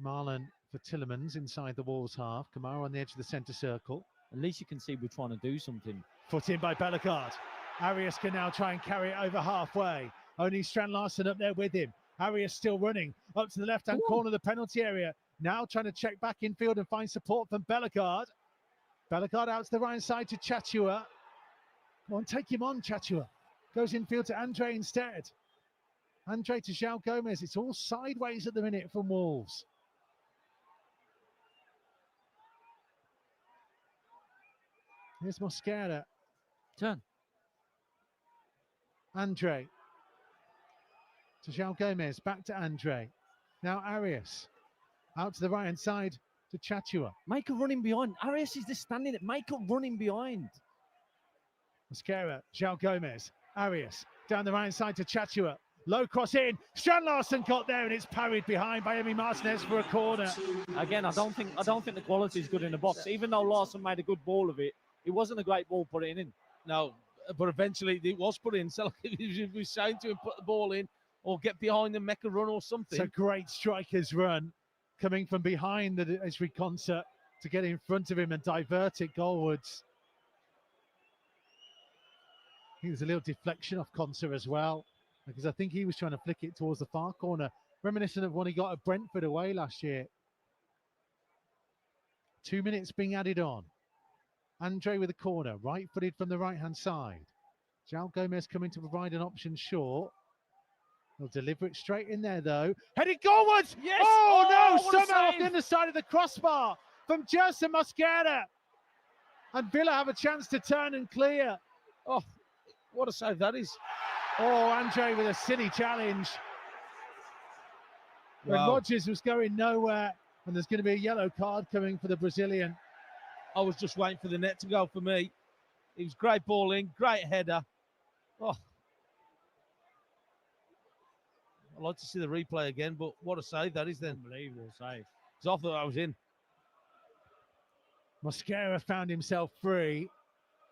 Marlon for Tillemans inside the Wolves half. Kamara on the edge of the centre circle. At least you can see we're trying to do something. Put in by Bellegarde. Arias can now try and carry it over halfway. Only Strand Larsen up there with him. Arias still running up to the left-hand corner of the penalty area. Now trying to check back in field and find support from Bellegarde. Bellegarde out to the right side to Chatua. Come on, take him on, Chatua. Goes infield to Andre instead. Andre to João Gomez. It's all sideways at the minute from Wolves. Here's Mosquera. Turn. Andre. To João Gomez. Back to Andre. Now Arias. Out to the right-hand side to Chatua. Make a running behind. Arias is just standing there. Make a running behind. Mosquera. João Gomez. Arias. Down the right-hand side to Chatua. Low cross in. Strand Larsen got there and it's parried behind by Emi Martinez for a corner. Again, I don't think the quality is good in the box. Even though Larsen made a good ball of it, it wasn't a great ball put it in. No, but eventually it was put in. So if we saying to him, put the ball in or get behind and make a run or something. It's a great striker's run coming from behind the Esri Concert to get in front of him and divert it goalwards. I think there's a little deflection off Concert as well, because I think he was trying to flick it towards the far corner, reminiscent of when he got at Brentford away last year. 2 minutes being added on. Andre with a corner, right-footed from the right-hand side. João Gomez coming to provide an option short. He'll deliver it straight in there, though. Headed goalwards! Yes! Oh, no! What a Somehow off save! the underside of the crossbar from Gerson Mosquera. And Villa have a chance to turn and clear. Oh, what a save that is. Oh, Andre with a silly challenge. When Rodgers was going nowhere, and there's going to be a yellow card coming for the Brazilian. I was just waiting for the net to go for me. It was great balling, great header. Oh, I'd like to see the replay again, but what a save that is then. Unbelievable save. Because I thought I was in. Mosquera found himself free.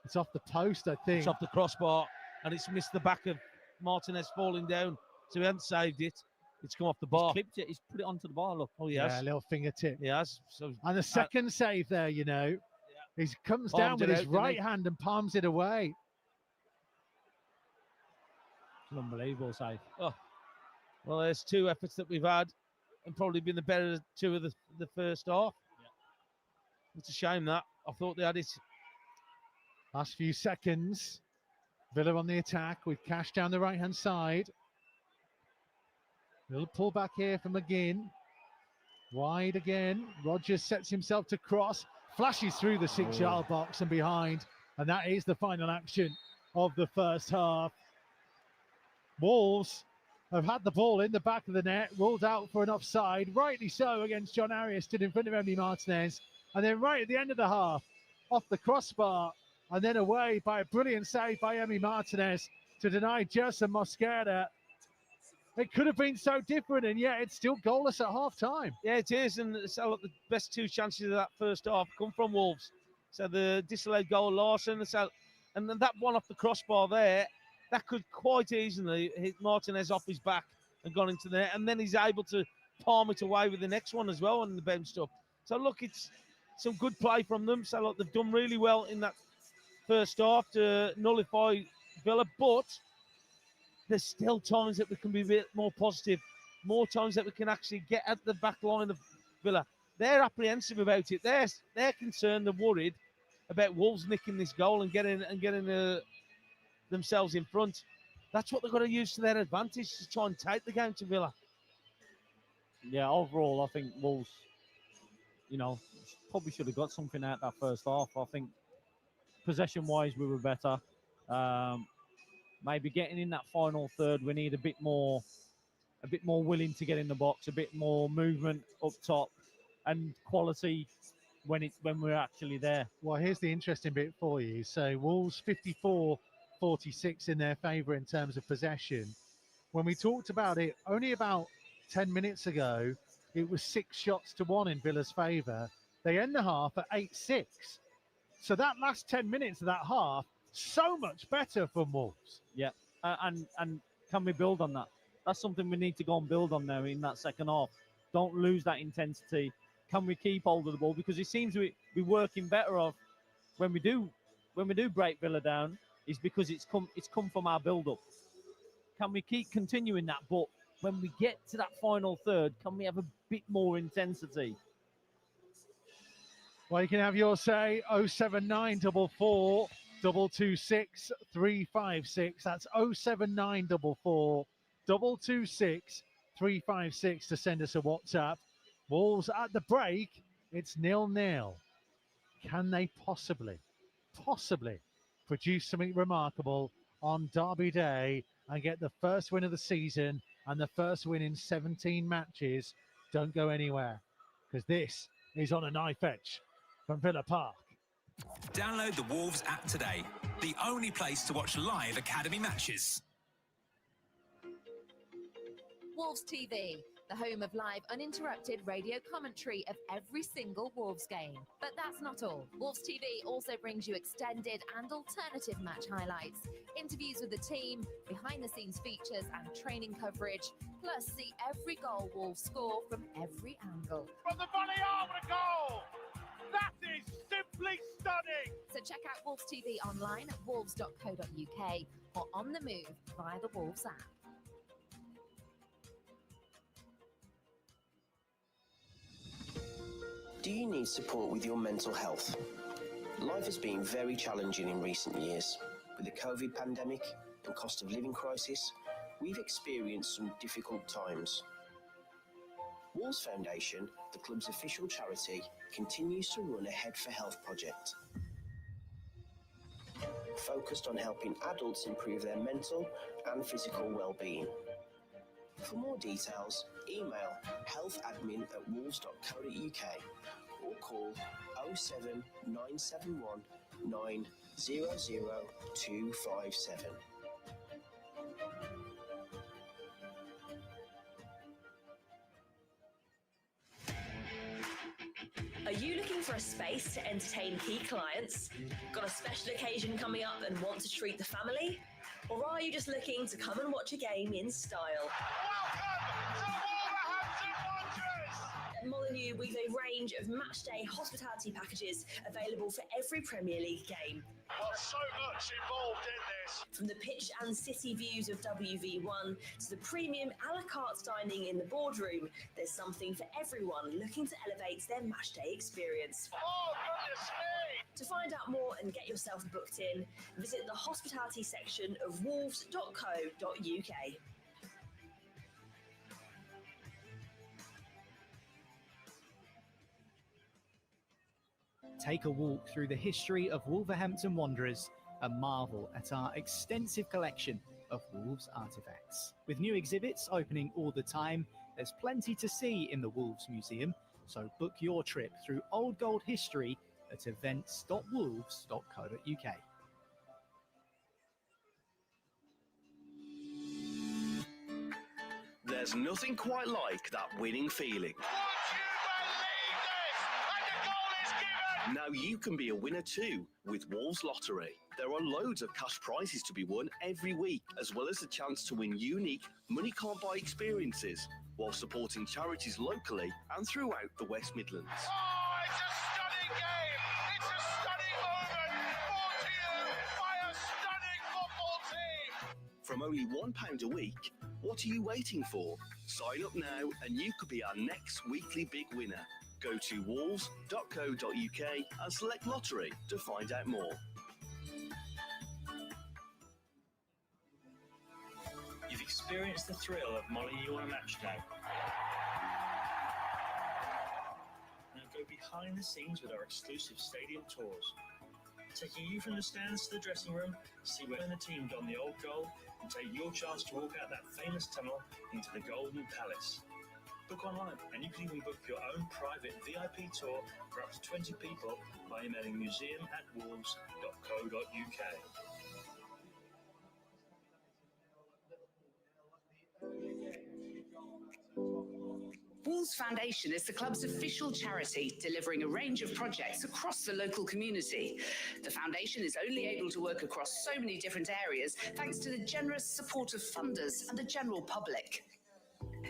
It's off the post, I think. It's off the crossbar, and it's missed the back of Martinez falling down, so he hasn't saved it. It's come off the bar. He's clipped it. He's put it onto the bar. Look. Oh, yes. Yeah, a little fingertip. He has. So, and the second save there, you know. Yeah. He comes down with his right hand and palms it away. It's an unbelievable save. Oh. Well, there's two efforts that we've had, and probably been the better two of the first half. Yeah. It's a shame that. I thought they had it. Last few seconds. Villa on the attack with Cash down the right-hand side. Little pull back here from McGinn. Wide again. Rogers sets himself to cross. Flashes through the 6-yard box and behind. And that is the final action of the first half. Wolves have had the ball in the back of the net, ruled out for an offside, rightly so, against John Arias, stood in front of Emily Martinez. And then right at the end of the half, off the crossbar, and then away by a brilliant save by Emily Martinez to deny Jerson Mosquera. It could have been so different, and yet it's still goalless at half-time. Yeah, it is, and so the best two chances of that first half come from Wolves. So the disallowed goal, Larson, and then that one off the crossbar there, that could quite easily hit Martinez off his back and gone into the net, and then he's able to palm it away with the next one as well on the bench up. So look, it's some good play from them. So look, they've done really well in that first half to nullify Villa, but there's still times that we can be a bit more positive, more times that we can actually get at the back line of Villa. They're apprehensive about it. They're concerned and worried about Wolves nicking this goal and getting themselves in front. That's what they've got to use to their advantage to try and take the game to Villa. Yeah, overall, I think Wolves, probably should have got something out that first half. I think possession-wise, we were better. Maybe getting in that final third, we need a bit more willing to get in the box, a bit more movement up top, and quality when we're actually there. Well, here's the interesting bit for you. So Wolves 54-46 in their favour in terms of possession. When we talked about it only about 10 minutes ago, it was 6 shots to 1 in Villa's favour. They end the half at 8-6. So that last 10 minutes of that half, so much better for Wolves. Yeah, and can we build on that? That's something we need to go and build on now in that second half. Don't lose that intensity. Can we keep hold of the ball? Because it seems to be working better off when we do break Villa down, is because it's come from our build-up. Can we keep continuing that? But when we get to that final third, can we have a bit more intensity? Well, you can have your say. 07944 226 356. That's 07944 226 356 to send us a WhatsApp. Wolves at the break, it's 0-0. Can they possibly produce something remarkable on Derby Day and get the first win of the season and the first win in 17 matches? Don't go anywhere, because this is On a Knife Edge from Villa Park. Download the Wolves app today, the only place to watch live academy matches. Wolves TV, the home of live uninterrupted radio commentary of every single Wolves game. But that's not all. Wolves TV also brings you extended and alternative match highlights, interviews with the team, behind-the-scenes features and training coverage, plus see every goal Wolves score from every angle. From the volley over the goal! That is simply stunning! So check out Wolves TV online at wolves.co.uk or on the move via the Wolves app. Do you need support with your mental health? Life has been very challenging in recent years. With the COVID pandemic and cost of living crisis, we've experienced some difficult times. Wolves Foundation, the club's official charity, continues to run a Head for Health project, focused on helping adults improve their mental and physical well-being. For more details, email healthadmin@wolves.co.uk or call 07971 900 257. Are you looking for a space to entertain key clients? Got a special occasion coming up and want to treat the family? Or are you just looking to come and watch a game in style? Welcome to Wolverhampton Wanderers! At Molyneux, we've a range of matchday hospitality packages available for every Premier League game. Well, so much involved in this. From the pitch and city views of WV1 to the premium a la carte dining in the boardroom, there's something for everyone looking to elevate their matchday experience. Oh, goodness me! To find out more and get yourself booked in, visit the hospitality section of wolves.co.uk. take a walk through the history of Wolverhampton Wanderers and marvel at our extensive collection of Wolves artefacts. With new exhibits opening all the time, there's plenty to see in the Wolves Museum, so book your trip through old gold history at events.wolves.co.uk. There's nothing quite like that winning feeling. Now you can be a winner too with Wolves Lottery. There are loads of cash prizes to be won every week, as well as the chance to win unique money can't buy experiences while supporting charities locally and throughout the West Midlands. Oh, it's a stunning game! It's a stunning moment brought to you by a stunning football team! From only £1 a week, what are you waiting for? Sign up now and you could be our next weekly big winner. Go to wolves.co.uk and select lottery to find out more. You've experienced the thrill of Molyneux on a match day. Now go behind the scenes with our exclusive stadium tours, taking you from the stands to the dressing room, see where the team donned the old goal, and take your chance to walk out that famous tunnel into the Golden Palace. Book online, and you can even book your own private VIP tour for up to 20 people by emailing museum@wolves.co.uk. Wolves Foundation is the club's official charity, delivering a range of projects across the local community. The foundation is only able to work across so many different areas thanks to the generous support of funders and the general public.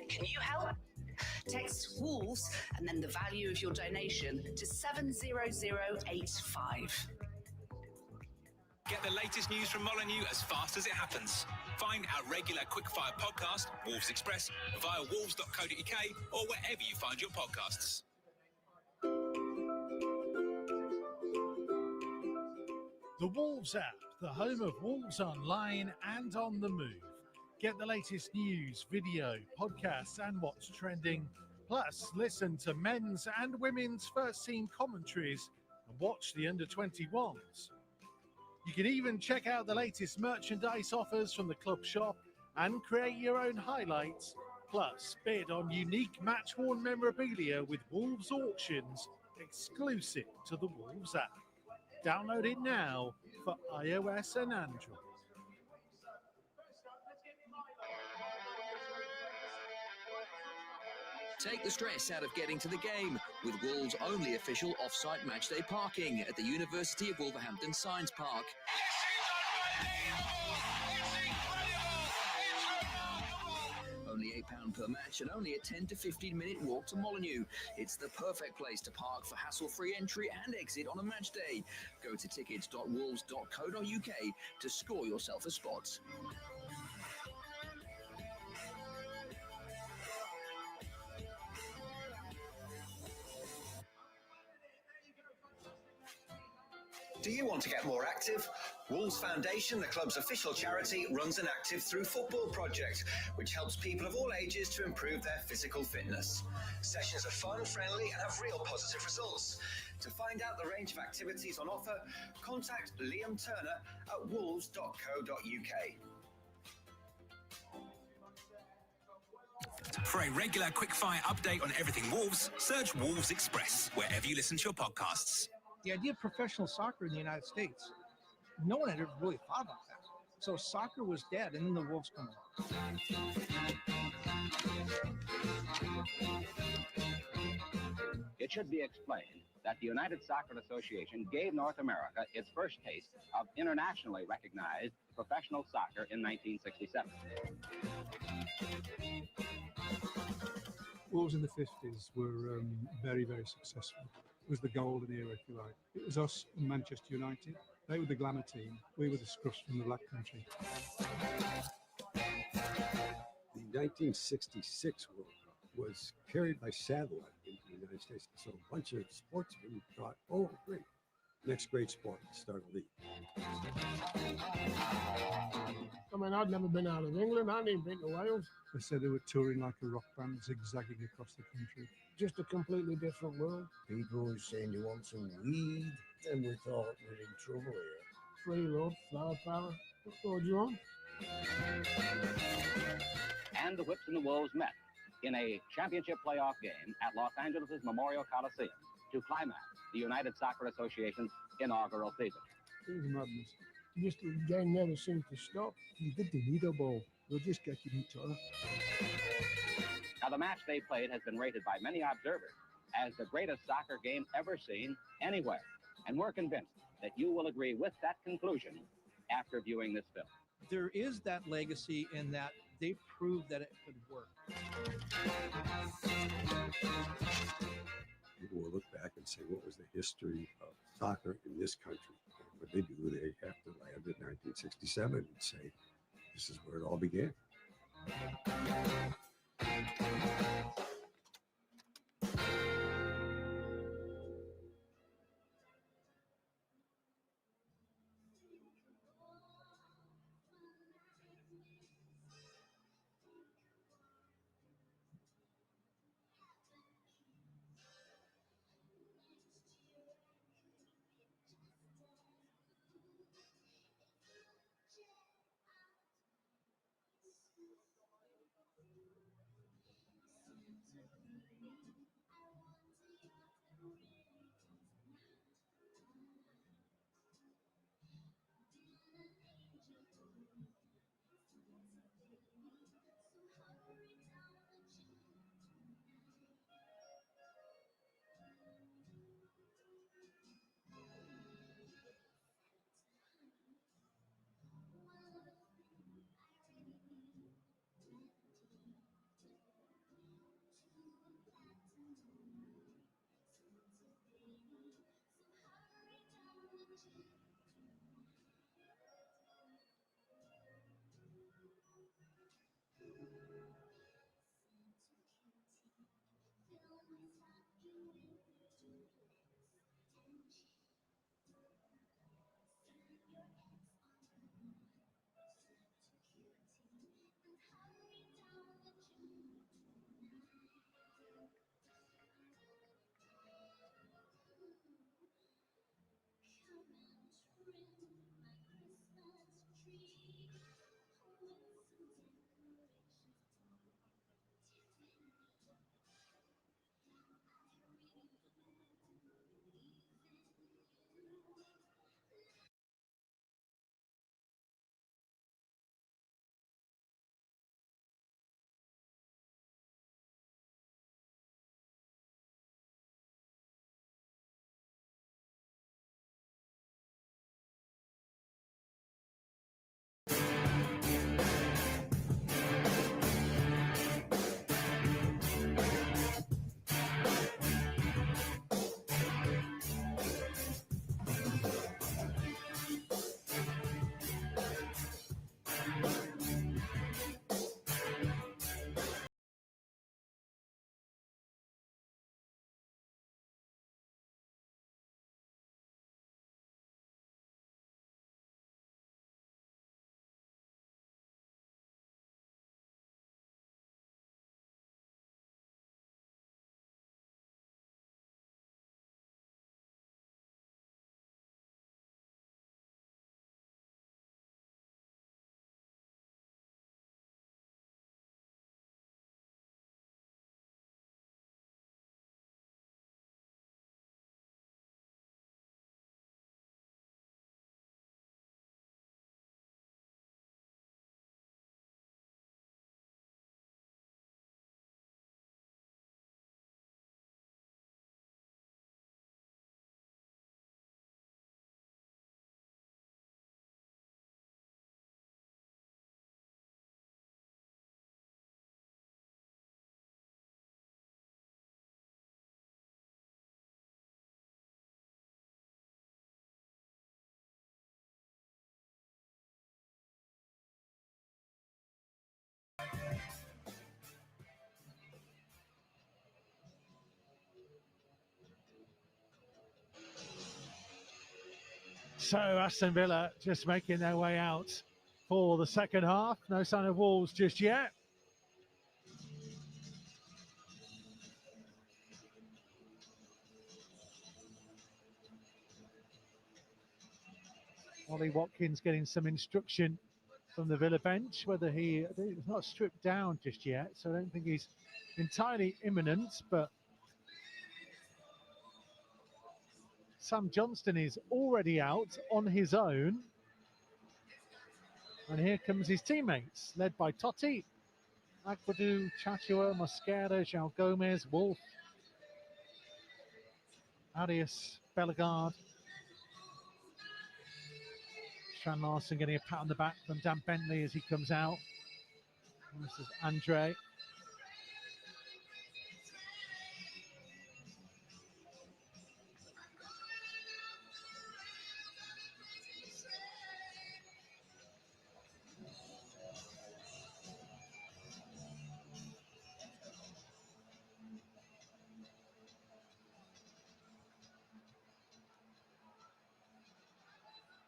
Can you help? Text Wolves and then the value of your donation to 70085. Get the latest news from Molyneux as fast as it happens. Find our regular quickfire podcast, Wolves Express, via wolves.co.uk or wherever you find your podcasts. The Wolves app, the home of Wolves online and on the move. Get the latest news, video, podcasts, and what's trending. Plus, listen to men's and women's first team commentaries and watch the under-21s. You can even check out the latest merchandise offers from the club shop and create your own highlights. Plus, bid on unique match-worn memorabilia with Wolves auctions exclusive to the Wolves app. Download it now for iOS and Android. Take the stress out of getting to the game with Wolves' only official off-site matchday parking at the University of Wolverhampton Science Park. Only £8 per match and only a 10 to 15 minute walk to Molyneux. It's the perfect place to park for hassle-free entry and exit on a match day. Go to tickets.wolves.co.uk to score yourself a spot. Do you want to get more active? Wolves Foundation, the club's official charity, runs an Active Through Football project, which helps people of all ages to improve their physical fitness. Sessions are fun, friendly, and have real positive results. To find out the range of activities on offer, contact Liam Turner at wolves.co.uk. For a regular quickfire update on everything Wolves, search Wolves Express wherever you listen to your podcasts. The idea of professional soccer in the United States, no one had ever really thought about that. So soccer was dead, and then the Wolves come along. It should be explained that the United Soccer Association gave North America its first taste of internationally recognized professional soccer in 1967. Wolves in the 50s were very, very successful. It was the golden era, if you like. It was us and Manchester United. They were the glamour team. We were the scruffs from the Black Country. The 1966 World Cup was carried by satellite into the United States. So a bunch of sportsmen thought, oh, great, Next great sport, start a league. I mean, I'd never been out of England. I hadn't even been to Wales. They said they were touring like a rock band, zigzagging across the country. Just a completely different world. People were saying you want some weed, and we thought we're in trouble here. Free love, flower power. What more do you want? And the Whips and the Wolves met in a championship playoff game at Los Angeles' Memorial Coliseum to climax the United Soccer Association's inaugural season. It was madness. Just the game never seemed to stop. You didn't need a ball. We'll just get each other. Now, the match they played has been rated by many observers as the greatest soccer game ever seen anywhere. And we're convinced that you will agree with that conclusion after viewing this film. There is that legacy in that they proved that it could work. People will look back and say, what was the history of soccer in this country? And what they do, they have to land in 1967 and say, this is where it all began. So Aston Villa just making their way out for the second half. No sign of Wolves just yet. Ollie Watkins getting some instruction from the Villa bench, whether he's not stripped down just yet, so I don't think he's entirely imminent, but Sam Johnston is already out on his own. And here comes his teammates, led by Totti, Agbadou, Chachua, Mosquera, João Gomez, Wolf, Arias, Bellegarde. Strand Larsen getting a pat on the back from Dan Bentley as he comes out. And this is Andre.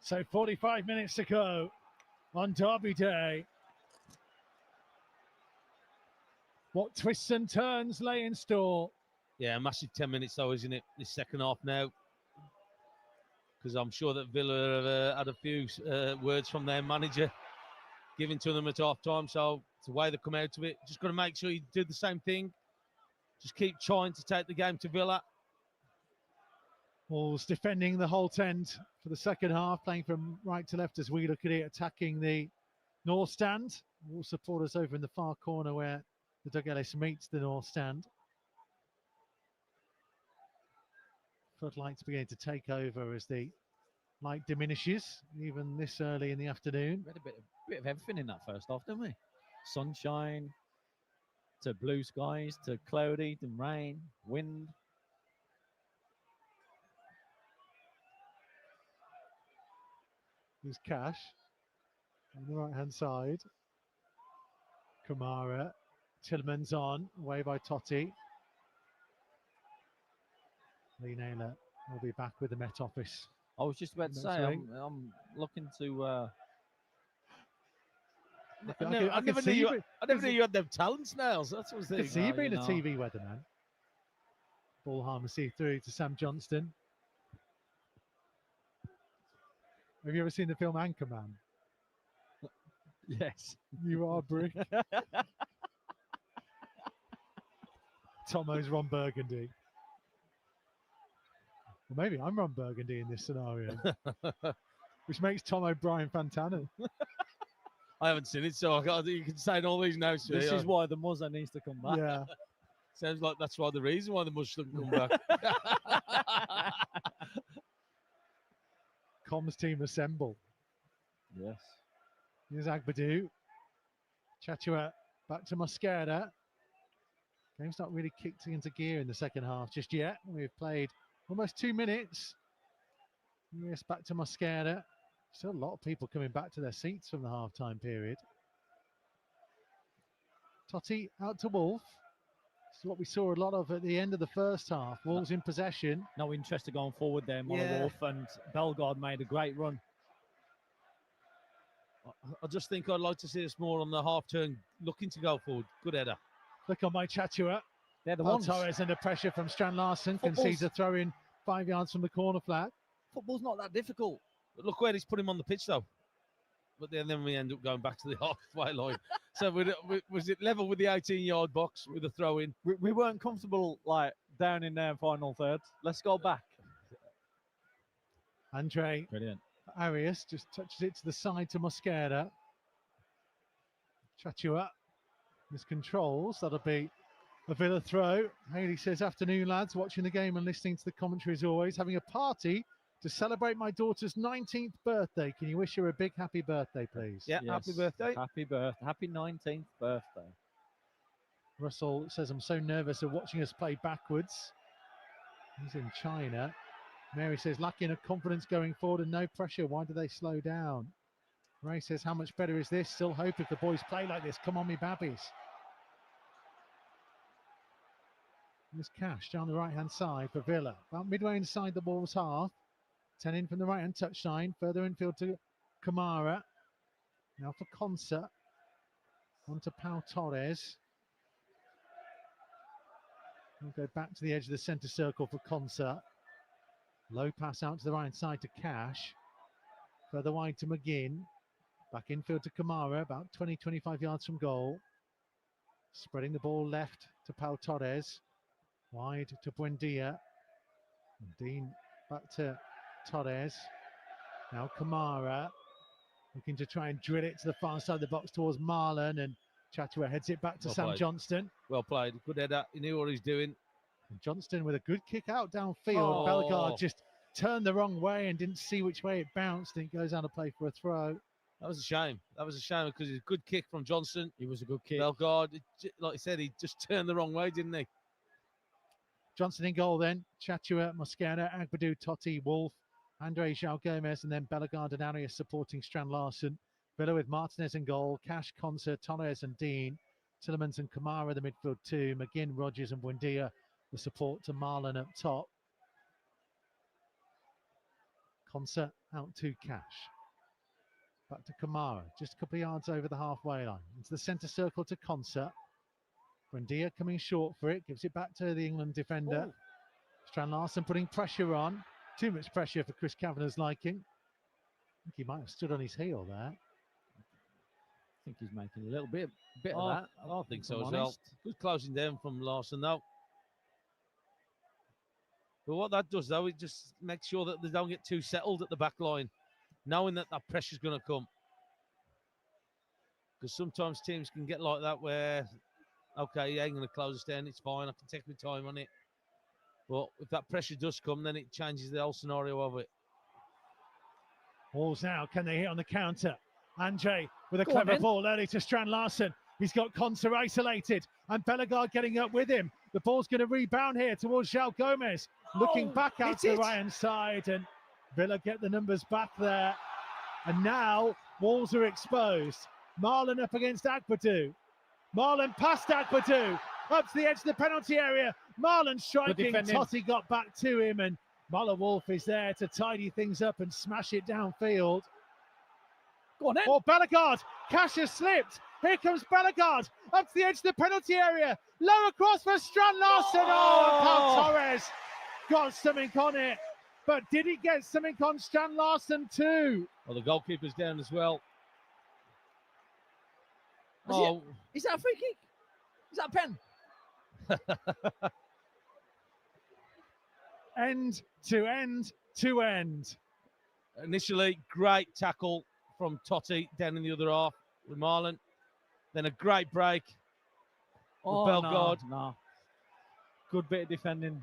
So 45 minutes to go on Derby Day. What twists and turns lay in store? Yeah, massive 10 minutes though, isn't it? This second half now. Because I'm sure that Villa have had a few words from their manager given to them at half time. So it's the way they come out of it. Just got to make sure you do the same thing. Just keep trying to take the game to Villa. Wolves defending the Holt end for the second half, playing from right to left as we look at it, attacking the north stand. Wolves supporters over in the far corner where the Doug Ellis meets the north stand. Floodlights beginning to take over as the light diminishes, even this early in the afternoon. We had a bit of everything in that first half, didn't we? Sunshine to blue skies to cloudy to rain, wind. There's Cash on the right hand side. Kamara, Tillman's on, away by Totti. Lee Naylor will be back with the Met Office. I was just about to say, I'm looking to. I never knew you had them talents, Nails. That's what I was I thinking. can see you being a TV weatherman. Ball harmony through to Sam Johnston. Have you ever seen the film Anchorman? Yes. You are brick. Tomo's Ron Burgundy. Well, maybe I'm Ron Burgundy in this scenario, which makes Tom O'Brien Fantana. I haven't seen it, so you can say all these now. This is why the Muzza needs to come back. Yeah. Sounds like that's why the reason why the Muzza shouldn't come back. Comms team assemble. Yes. Here's Agbadou. Chachua back to Mosquera. Game's not really kicked into gear in the second half just yet. We've played almost 2 minutes. Yes, back to Mosquera. Still a lot of people coming back to their seats from the half-time period. Totti out to Wolf. This is what we saw a lot of at the end of the first half. Wolves in possession. No interest in going forward there, Wolf, and Bellegarde made a great run. I just think I'd like to see us more on the half turn, looking to go forward. Good header. Look on by Chachua. They're the ones. Torres under pressure from Strand Larsen. Concedes a throw in 5 yards from the corner flag. Football's not that difficult. But look where he's put him on the pitch, though. But then we end up going back to the halfway line. So was it level with the 18-yard box with a throw in? We weren't comfortable like down in their final third. Let's go back. Andre. Brilliant. Arias just touches it to the side to Mosquera. Chachua miscontrols. That'll be a Villa throw. Haley says, afternoon, lads. Watching the game and listening to the commentary as always. Having a party to celebrate my daughter's 19th birthday. Can you wish her a big happy birthday, please? Yeah, yes. Happy birthday. Happy birthday. Happy 19th birthday. Russell says, I'm so nervous of watching us play backwards. He's in China. Mary says, lacking of confidence going forward and no pressure. Why do they slow down? Ray says, how much better is this? Still hope if the boys play like this. Come on, me babbies. There's Cash down the right-hand side for Villa. About midway inside the Wolves' half. 10 in from the right-hand touchline. Further infield to Kamara. Now for Concert. On to Pau Torres. We'll go back to the edge of the centre circle for Concert. Low pass out to the right side to Cash. Further wide to McGinn. Back infield to Kamara, about 20-25 yards from goal. Spreading the ball left to Pau Torres. Wide to Buendia. Dean back to Torres. Now Kamara. Looking to try and drill it to the far side of the box towards Marlon, and Chatua heads it back to Well Sam played. Johnston. Well played. Good header. He knew what he's doing. And Johnston with a good kick out downfield. Oh. Bellegarde just turned the wrong way and didn't see which way it bounced, and it goes out of play for a throw. That was a shame. That was a shame because it's a good kick from Johnson. It was a good kick. Bellegarde, like I said, he just turned the wrong way, didn't he? Johnson in goal then. Chatua, Mosquera, Agbadou, Totti, Wolf, Andre João Gomez, and then Bellegarde and Arias supporting Strand Larsen. Villa with Martinez in goal, Cash, Concert, Torres and Dean. Tillemans and Kamara the midfield two. McGinn, Rogers and Buendia the support to Marlon up top. Concert out to Cash. Back to Kamara, just a couple of yards over the halfway line. Into the centre circle to Concert. Buendia coming short for it, gives it back to the England defender. Oh. Strand Larsen putting pressure on. Too much pressure for Chris Kavanagh's liking. I think he might have stood on his heel there. I think he's making a little bit of Oh, that. I think so if I'm as well. honest. Good closing down from Larson though. But what that does though, it just makes sure that they don't get too settled at the back line, knowing that that pressure's going to come. Because sometimes teams can get like that where, okay, yeah, I'm going to close us down, it's fine, I can take my time on it. But if that pressure does come, then it changes the whole scenario of it. Wolves now, can they hit on the counter? Andre with a Go on, clever then. ball early to Strand Larsen. He's got Concert isolated and Bellegarde getting up with him. The ball's going to rebound here towards João Gomez. Looking back out hit to the it. right-hand side, and Villa get the numbers back there. And now Wolves are exposed. Marlon up against Agbadou. Marlon past Agbadou. Up to the edge of the penalty area. Marlon striking. defending. Totti got back to him, and Muller Wolf is there to tidy things up and smash it downfield. Go on then. Oh, Bellegarde. Cash has slipped. Here comes Bellegarde. Up to the edge of the penalty area. Low across for Strand Larsen. Oh, Pau Torres got something on it. But did he get something on Strand Larsen too? Well, the goalkeeper's down as well. Is that a free kick? Is that a pen? End to end to end. Initially, great tackle from Totti down in the other half with Marlon. Then a great break with Bellegarde. No. Good bit of defending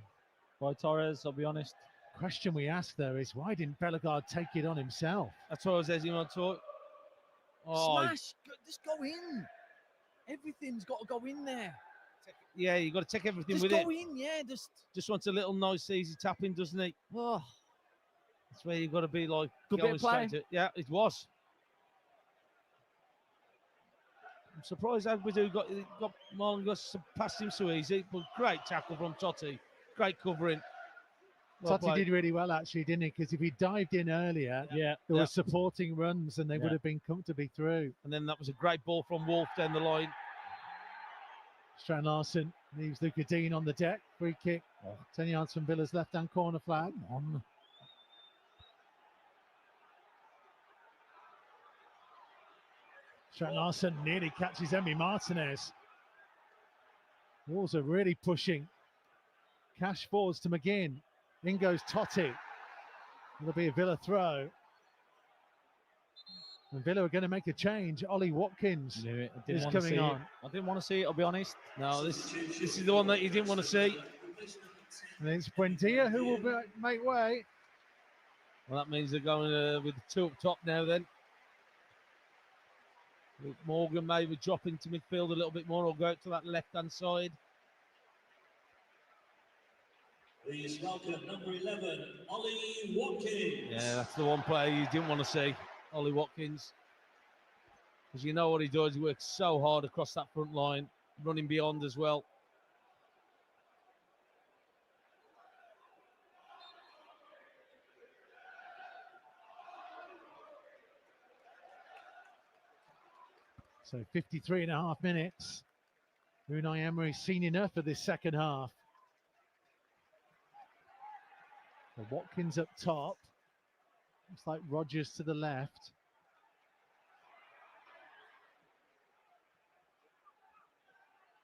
by Torres, I'll be honest. Question we ask there is, why didn't Bellegarde take it on himself? That's what I was asking on to. Oh, Smash! Just go in. Everything's got to go in there. yeah, you got to take everything Just with go it. in, yeah. Just wants a little nice, easy tap in, doesn't he? Oh, That's where you've got to be like. Good going bit of play. straight to- Yeah, it was. I'm surprised Agbadou got Marlon got past him so easy, but great tackle from Totti. Great covering. Well Totti played. did really well actually, didn't he? Because if he dived in earlier, yeah. there were supporting runs and they would have been comfortably through. And then that was a great ball from Wolf down the line. Strand Larsen leaves Luca Dean on the deck. Free kick. 10 yards from Villa's left-hand corner flag. On. Strand Larsen nearly catches Emi Martinez. Wolves are really pushing. Cash forwards to McGinn. In goes Totti. It'll be a Villa throw. And Villa are going to make a change. Ollie Watkins is coming on. I didn't want to see it, I'll be honest. No, this is the one that you didn't want to see. And it's Buendia who will make way. Well, that means they're going with the two up top now then. With Morgan maybe drop into midfield a little bit more or go out to that left-hand side. Please welcome number 11, Ollie Watkins. Yeah, that's the one player you didn't want to see, Ollie Watkins. Because you know what he does, he works so hard across that front line, running beyond as well. So 53 and a half minutes. Unai Emery's seen enough for this second half. So Watkins up top. Looks like Rodgers to the left.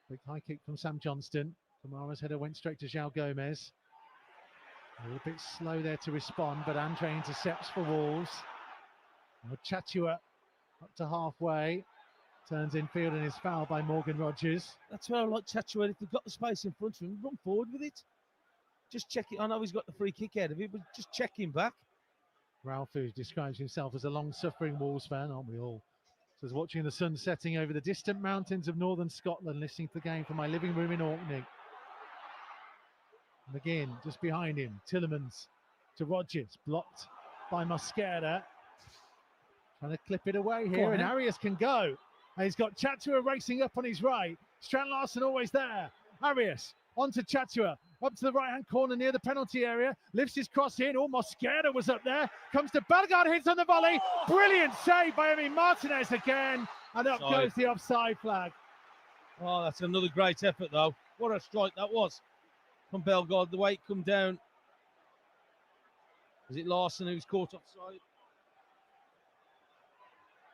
Big high kick from Sam Johnston. Kamara's header went straight to João Gomez. A little bit slow there to respond, but Andre intercepts for Wolves. Chachua up to halfway. Turns infield and is fouled by Morgan Rodgers. That's where I like Chachua. If they've got the space in front of him, run forward with it. Just check it. I know he's got the free kick out of it, but just check him back. Ralph, who describes himself as a long-suffering Wolves fan, aren't we all? Says, watching the sun setting over the distant mountains of northern Scotland, listening to the game from my living room in Orkney. McGinn just behind him. Tillemans to Rodgers, blocked by Mosquera. Trying to clip it away here, and Arias can go. And he's got Chachua racing up on his right. Strand Larsen always there. Arias onto Chachua, up to the right-hand corner near the penalty area. Lifts his cross in. Oh, Mosquera was up there. Comes to Bellegarde, hits on the volley. Brilliant save by Emi Martinez again. And up goes the offside flag. Oh, that's another great effort, though. What a strike that was from Bellegarde. The way it come down. Was it Larsen who was caught offside?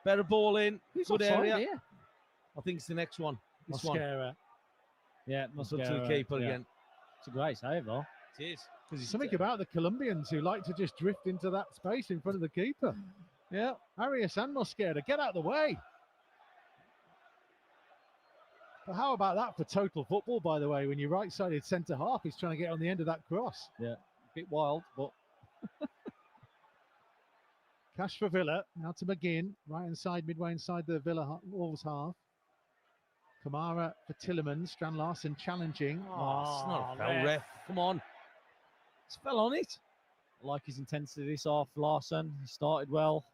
Better ball in. Good area. Here? I think it's the next one. This Mosquera. one. Yeah, Mosquera. To the keeper again. It's a great save, though. It is. There's something about the Colombians who like to just drift into that space in front of the keeper. Yeah. Arias and Mosquera, get out of the way. But how about that for total football, by the way, when your right-sided centre-half is trying to get on the end of that cross? Yeah, a bit wild, but... Cash for Villa, now to McGinn, right inside, midway inside the Wolves half. Kamara for Tillemans, Strand Larsen challenging. Oh, it's not a foul, ref. Come on. It's fell on it. I like his intensity this half, Larsen. He started well.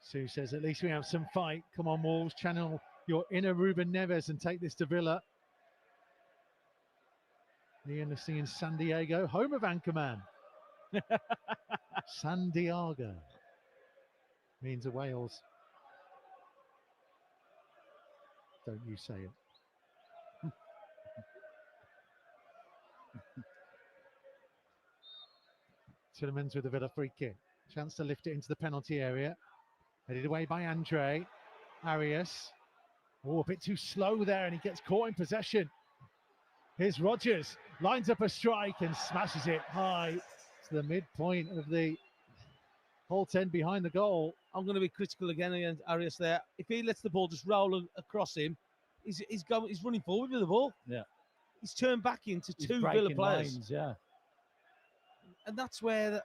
Sue says, at least we have some fight. Come on, Wolves, channel your inner Ruben Neves and take this to Villa. Ian is singing San Diego, home of Anchorman. San Diego means a Wales. Don't you say it. Tillemans with a Villa free kick. Chance to lift it into the penalty area. Headed away by Andre. Arias. Oh, a bit too slow there, and he gets caught in possession. Here's Rodgers, lines up a strike and smashes it high to the midpoint of the whole 10 behind the goal. I'm going to be critical again against Arias there. If he lets the ball just roll across him, he's running forward with the ball. Yeah. He's turned back into two Villa players. Lines, yeah. And that's where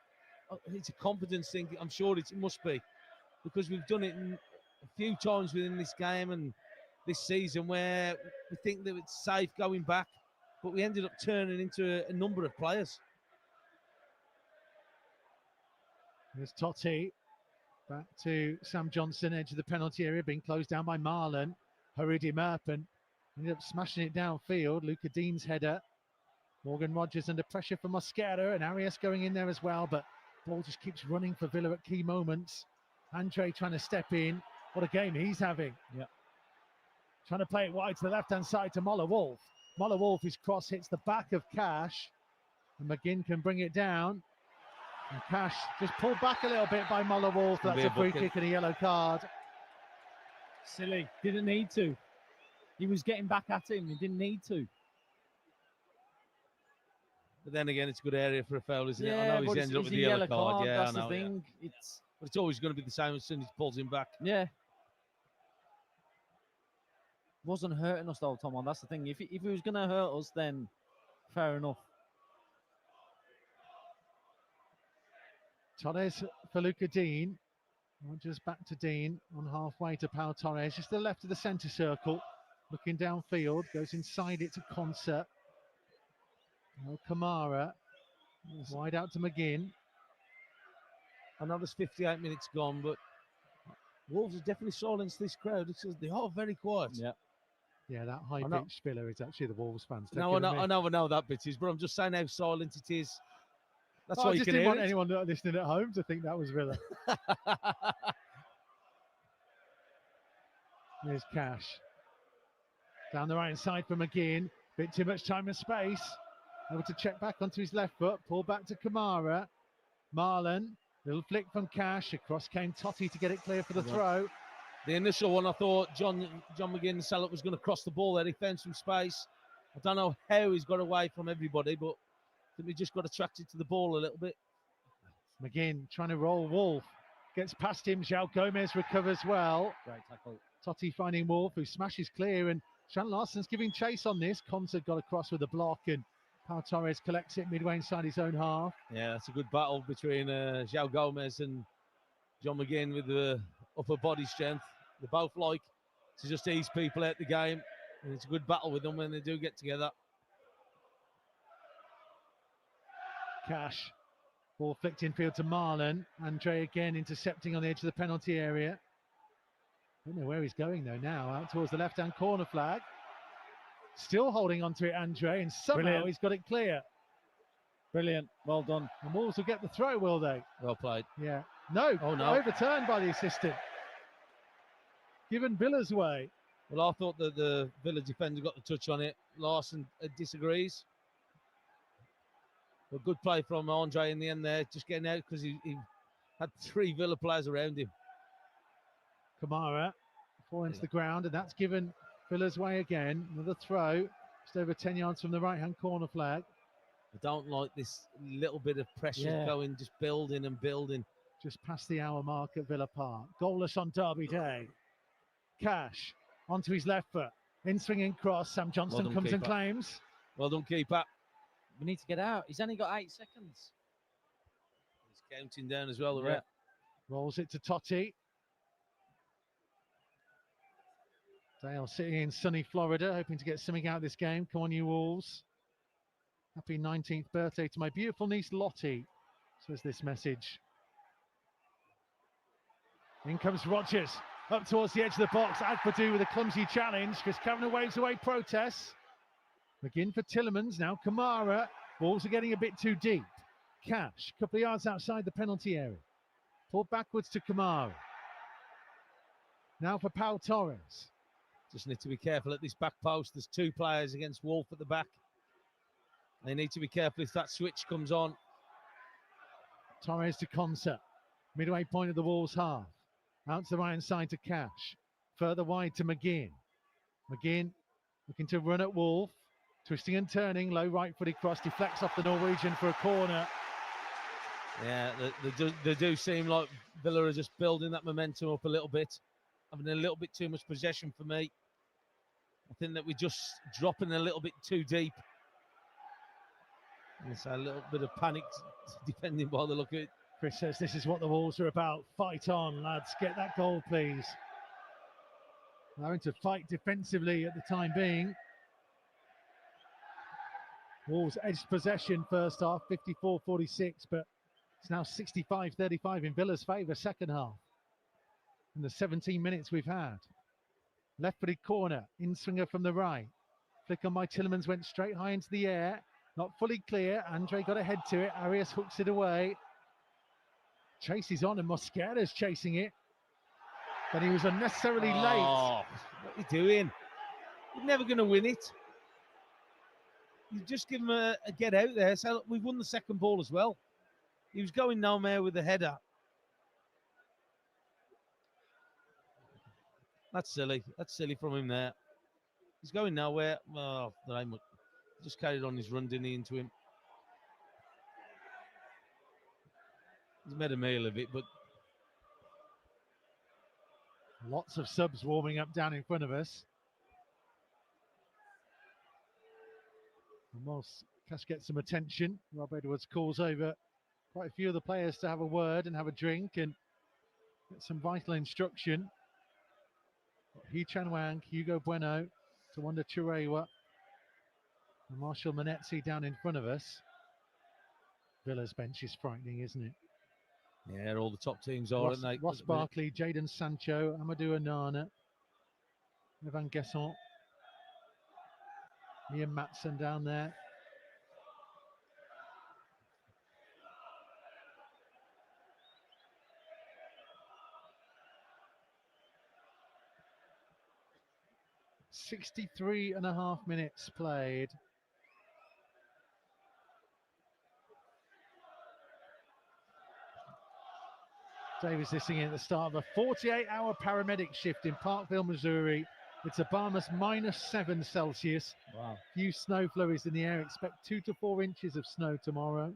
it's a confidence thing. I'm sure it must be, because we've done it a few times within this game and this season where we think that it's safe going back, but we ended up turning into a number of players. There's Totti. Back to Sam Johnson, edge of the penalty area, being closed down by Marlon. Hurried him up and ended up smashing it downfield. Luca Dean's header. Morgan Rodgers under pressure from Mosquera, and Arias going in there as well, but ball just keeps running for Villa at key moments. Andre trying to step in. What a game he's having. Yeah. Trying to play it wide to the left-hand side to Moller Wolf. Moller Wolf, his cross hits the back of Cash, and McGinn can bring it down. And Cash just pulled back a little bit by Moller Wolf. That's a free kick and a yellow card. Silly. Didn't need to. He was getting back at him. He didn't need to. But then again, it's a good area for a foul, isn't it? Yeah, I know he's ended up with the yellow card. Yeah, that's I know. the thing. Yeah. But it's always going to be the same as soon as he pulls him back. Yeah. Wasn't hurting us though, Tom. That's the thing. If he was going to hurt us, then fair enough. Torres for Luca Dean. Just back to Dean on halfway to Pau Torres. Just to the left of the centre circle. Looking downfield. Goes inside it to Concert. Kamara. Wide out to McGinn. I know there's 58 minutes gone, but Wolves have definitely silenced this crowd. They are very quiet. Yeah. Yeah, that high-pitched filler is actually the Wolves fans. No, I know that bit is, but I'm just saying how silent it is. That's Oh, why I you just can didn't hear want it. anyone listening at home to think that was Villa. Here's Cash. Down the right side for McGinn. Bit too much time and space. Able to check back onto his left foot. Pull back to Kamara. Marlon. Little flick from Cash. Across came Totti to get it clear for the throw. The initial one, I thought John McGinn, the seller, was going to cross the ball there. He found some space. I don't know how he's got away from everybody, but I think we just got attracted to the ball a little bit. McGinn trying to roll Wolf. Gets past him. João Gomez recovers well. Great tackle. Totti finding Wolf, who smashes clear, and Sean Larson's giving chase on this. Conser got across with a block, and Pau Torres collects it midway inside his own half. Yeah, that's a good battle between João Gomez and John McGinn with the upper body strength. They both like to just ease people out the game, and it's a good battle with them when they do get together. Cash. Ball flicked infield to Marlon. Andre again intercepting on the edge of the penalty area. Don't know where he's going though now. Out towards the left-hand corner flag. Still holding on to it, Andre, and somehow Brilliant. he's got it clear. Brilliant. Well done. And Wolves will get the throw, will they? Well played. Yeah. No. Oh, no. Overturned by the assistant. Given Villa's way. Well, I thought that the Villa defender got the touch on it. Larson disagrees. A good play from Andre in the end there, just getting out because he had 3 Villa players around him. Kamara falling to the ground, and that's given Villa's way again. Another throw, just over 10 yards from the right-hand corner flag. I don't like this little bit of pressure going, just building and building. Just past the hour mark at Villa Park. Goalless on Derby Day. Cash onto his left foot. In swinging cross. Sam Johnston done, comes and keeper. claims. Well done, keeper. We need to get out. He's only got 8 seconds. He's counting down as well, the ref. Rolls it to Totti. Dale sitting in sunny Florida, hoping to get something out of this game. Come on, you Wolves. Happy 19th birthday to my beautiful niece Lottie, says this message. In comes Rodgers, up towards the edge of the box. Agpadu with a clumsy challenge. Chris Kavanagh waves away protests. McGinn for Tillemans, now Kamara. Balls are getting a bit too deep. Cash, a couple of yards outside the penalty area. Pulled backwards to Kamara. Now for Pau Torres. Just need to be careful at this back post. There's 2 players against Wolf at the back. They need to be careful if that switch comes on. Torres to Conser. Midway point of the Wolves half. Out to the right hand side to Cash. Further wide to McGinn. McGinn looking to run at Wolf. Twisting and turning. Low right footed cross. Deflects off the Norwegian for a corner. Yeah, they do seem like Villa are just building that momentum up a little bit. Having a little bit too much possession for me. I think that we're just dropping a little bit too deep. And it's a little bit of panic depending by the look of it. Chris says this is what the Wolves are about. Fight on, lads. Get that goal, please. Having to fight defensively at the time being. Wolves edged possession first half, 54-46, but it's now 65-35 in Villa's favour second half. In the 17 minutes we've had. Left-footed corner, in-swinger from the right. Flick on by Tillemans, went straight high into the air. Not fully clear. Andre got ahead to it. Arias hooks it away. Chase is on and Mosquera's chasing it. But he was unnecessarily late. What are you doing? You're never going to win it. You just give him a get out there. So look, we've won the second ball as well. He was going nowhere with the header. That's silly. That's silly from him there. He's going nowhere. Oh, there ain't much. Just carried on his run, didn't he, into him. He's made a meal of it, but lots of subs warming up down in front of us. And whilst Cash gets some attention, Rob Edwards calls over quite a few of the players to have a word and have a drink and get some vital instruction. Hee Chan Wang, Hugo Bueno, Tawanda Chirewa, and Marshall Manetzi down in front of us. Villa's bench is frightening, isn't it? yeah, all the top teams are, aren't they? Ross Barkley, Jadon Sancho, Amadou Onana, Evan Gesson, Ian Matson down there. 63 and a half minutes played. Davis listening in at the start of a 48-hour paramedic shift in Parkville, Missouri. It's a balmous -7 Celsius. Wow. Few snow flurries in the air. Expect 2 to 4 inches of snow tomorrow.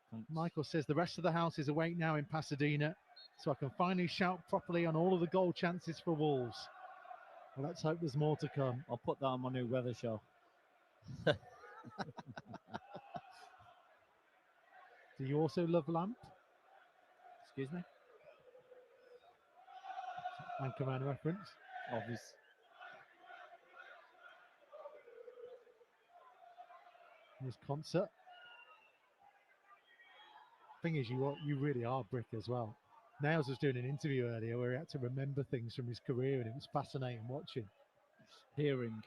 Thanks. Michael says the rest of the house is awake now in Pasadena, so I can finally shout properly on all of the goal chances for Wolves. Well, let's hope there's more to come. I'll put that on my new weather show. Do you also love Lamp? Excuse me? Anchorman reference. Obvious. This concert. Thing is, you really are Brick as well. Nails was doing an interview earlier where he had to remember things from his career, and it was fascinating watching. Hearing.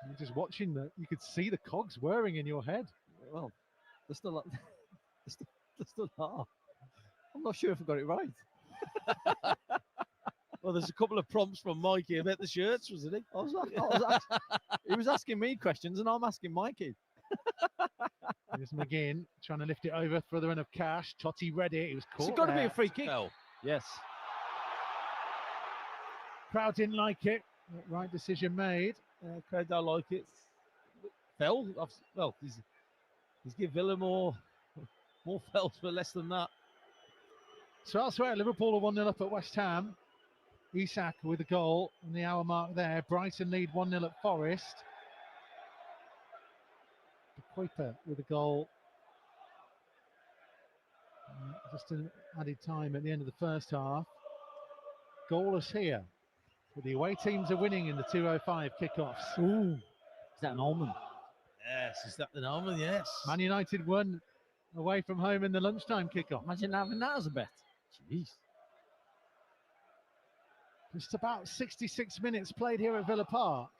You're just watching you could see the cogs whirring in your head. Well, they're still are. I'm not sure if I got it right. Well, there's a couple of prompts from Mikey about the shirts, wasn't he? He was asking me questions, and I'm asking Mikey. Here's McGinn trying to lift it over for the run of Cash. Totti read it. It was caught. It's got to be there. a free kick. Oh. Yes. Crowd didn't like it. Right decision made. Crowd don't like it. Fell. Well, he's give Villa more fouls for less than that. So elsewhere, Liverpool are 1-0 up at West Ham. Isak with a goal on the hour mark there. Brighton lead 1-0 at Forest. Kuiper with a goal. Just an added time at the end of the first half. Goalless here. But the away teams are winning in the 2:05 kickoffs. Ooh. Is that an almond? Yes, is that the almond? Yes. Man United won away from home in the lunchtime kickoff. Imagine having that as a bet. Jeez. Just about 66 minutes played here at Villa Park.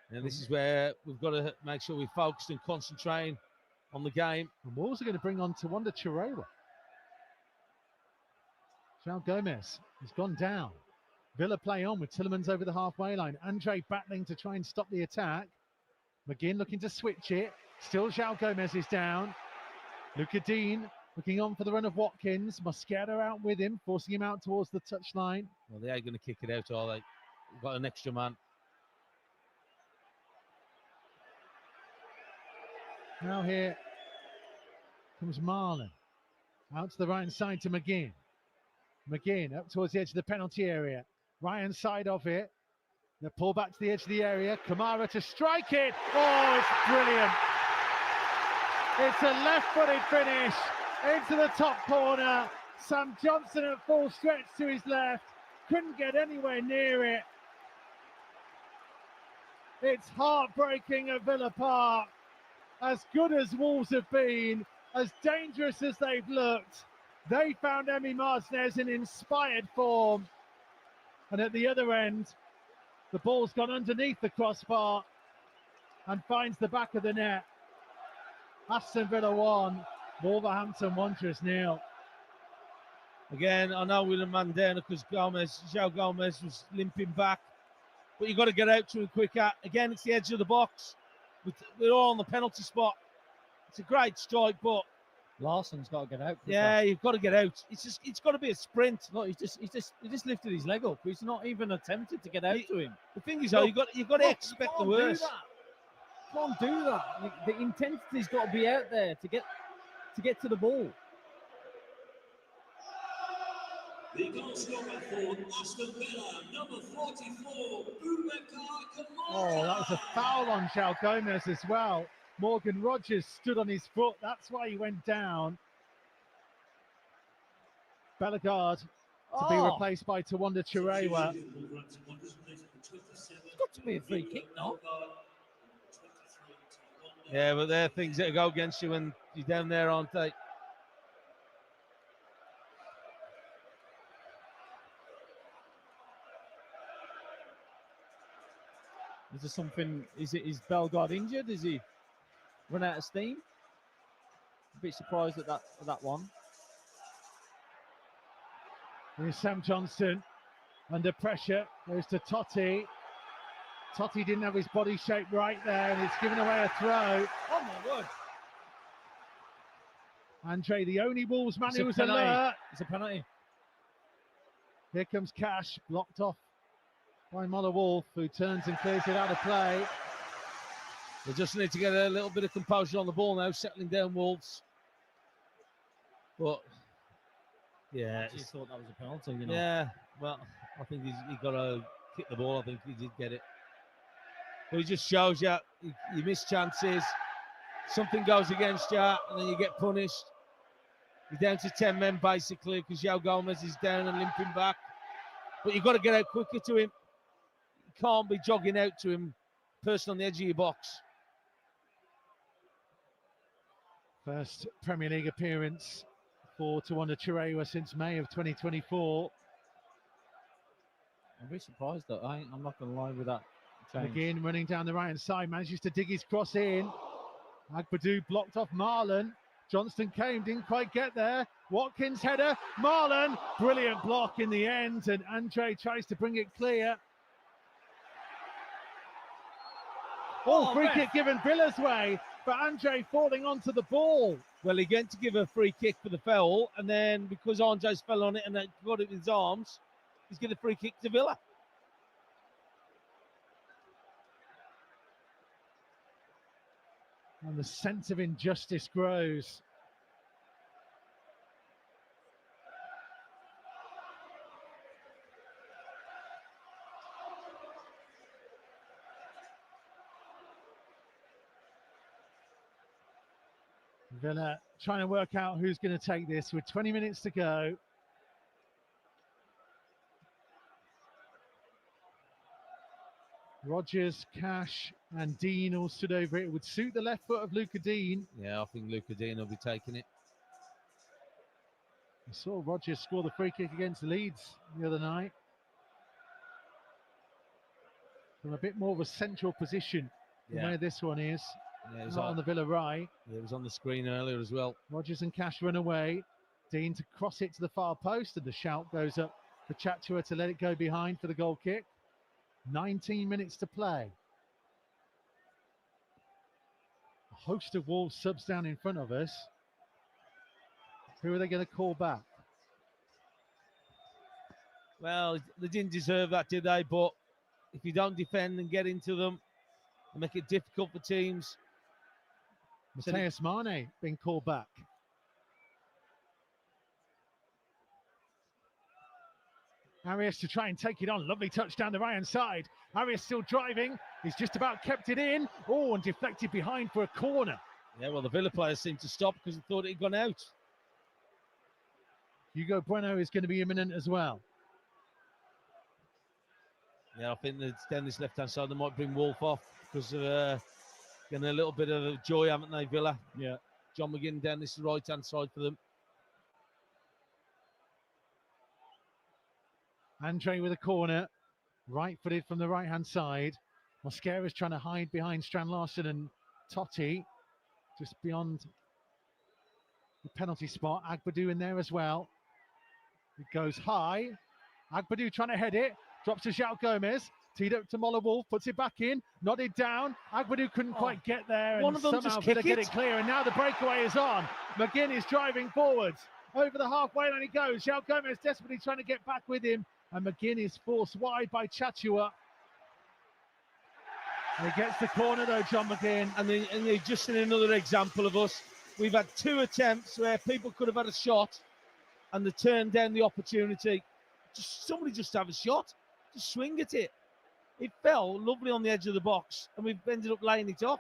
And this is where we've got to make sure we're focused and concentrating on the game. And Wolves are going to bring on Tawanda Chirewa. João Gomez has gone down. Villa play on with Tillemans over the halfway line. Andre battling to try and stop the attack. McGinn looking to switch it. Still João Gomez is down. Luca Dean looking on for the run of Watkins. Mosquera out with him, forcing him out towards the touchline. Well, they ain't going to kick it out, are they? We've got an extra man. Now here comes Marlon. Out to the right side to McGinn. McGinn up towards the edge of the penalty area. Right hand side of it. They pull back to the edge of the area. Kamara to strike it. Oh, it's brilliant. It's a left-footed finish into the top corner. Sam Johnson at full stretch to his left. Couldn't get anywhere near it. It's heartbreaking at Villa Park. As good as Wolves have been, as dangerous as they've looked, they found Emi Martinez in inspired form. And at the other end, the ball's gone underneath the crossbar and finds the back of the net. Aston Villa 1, Wolverhampton Wanderers 0. Again, I know we're a man down because João Gomez was limping back. But you've got to get out to him quicker. Again, it's the edge of the box. We're all on the penalty spot. It's a great strike, but Larson's got to get out. Yeah, you've got to get out. It's got to be a sprint. No, he just lifted his leg up. He's not even attempted to get out to him. The thing is, though, you've got to expect the worst. You can't do that. The intensity's got to be out there to get to the ball. The goal scorer for Aston Villa, number 44, Boubacar Kamara. Oh, that was a foul on João Gomez as well. Morgan Rogers stood on his foot. That's why he went down. Bellegarde to be replaced by Tawanda Chirewa. It's got to be a free kick, no? Yeah, but there are things that go against you when you're down there, aren't they? Is there something? Is Bellegarde injured? Is he run out of steam? A bit surprised at that one. Here's Sam Johnson. Under pressure, goes to Totti. Totti didn't have his body shape right there, and it's given away a throw. Oh my word! Andre, the only Wolves man It's who a was penalty. alert. It's a penalty. Here comes Cash, blocked off by Muller Wolf, who turns and clears it out of play. They just need to get a little bit of composure on the ball now, settling down Wolves. But yeah, I just thought that was a penalty. You know. yeah. Well, I think he got to kick the ball. I think he did get it. But it just shows you miss chances. Something goes against you, and then you get punished. You're down to 10 men basically because João Gomez is down and limping back. But you've got to get out quicker to him. You can't be jogging out to him, person on the edge of your box. First Premier League appearance for Tawanda Chirewa since May of 2024. I'm very surprised that I'm not going to lie with that change. Again, running down the right-hand side, manages to dig his cross in. Agbadou blocked off Marlon. Johnston came, didn't quite get there. Watkins header, Marlon, brilliant block in the end, and Andre tries to bring it clear. Free kick given Villa's way, but Andre falling onto the ball. Well, he went to give a free kick for the foul, and then because Andres fell on it and then got it with his arms, he's given a free kick to Villa. And the sense of injustice grows. Villa trying to work out who's going to take this with 20 minutes to go. Rogers, Cash and Dean all stood over it. It would suit the left foot of Luca Dean. Yeah, I think Luca Dean will be taking it. We saw Rogers score the free kick against Leeds the other night. From a bit more of a central position than where this one is. Yeah, Not on the Villa right. Yeah, it was on the screen earlier as well. Rogers and Cash run away. Dean to cross it to the far post, and the shout goes up for Chatua to let it go behind for the goal kick. 19 minutes to play. A host of Wolves subs down in front of us. Who are they going to call back? Well, they didn't deserve that, did they? But if you don't defend and get into them and make it difficult for teams. Mateus Mane being called back. Arias to try and take it on. Lovely touch down the right-hand side. Arias still driving. He's just about kept it in. Oh, and deflected behind for a corner. Yeah, well, the Villa players seemed to stop because they thought it had gone out. Hugo Bueno is going to be imminent as well. Yeah, I think that down this left-hand side, they might bring Wolf off because of getting a little bit of joy, haven't they, Villa? Yeah. John McGinn down this right-hand side for them. Andre with a corner, right-footed from the right-hand side. Mosquera's trying to hide behind Strand Larsen and Totti, just beyond the penalty spot. Agbadou in there as well. It goes high. Agbadou trying to head it, drops to João Gomez. Teed up to Muller Wolf, puts it back in, nodded down. Agbadou couldn't quite get there, One and of them somehow just Villa kick get it. it clear. And now the breakaway is on. McGinn is driving forwards over the halfway line. He goes. João Gomez desperately trying to get back with him, and McGinn is forced wide by Chatua. He gets the corner though, John McGinn. And they're just in another example of us. We've had 2 attempts where people could have had a shot, and they turned down the opportunity. Somebody just have a shot, just swing at it. It fell lovely on the edge of the box, and we've ended up laying it off.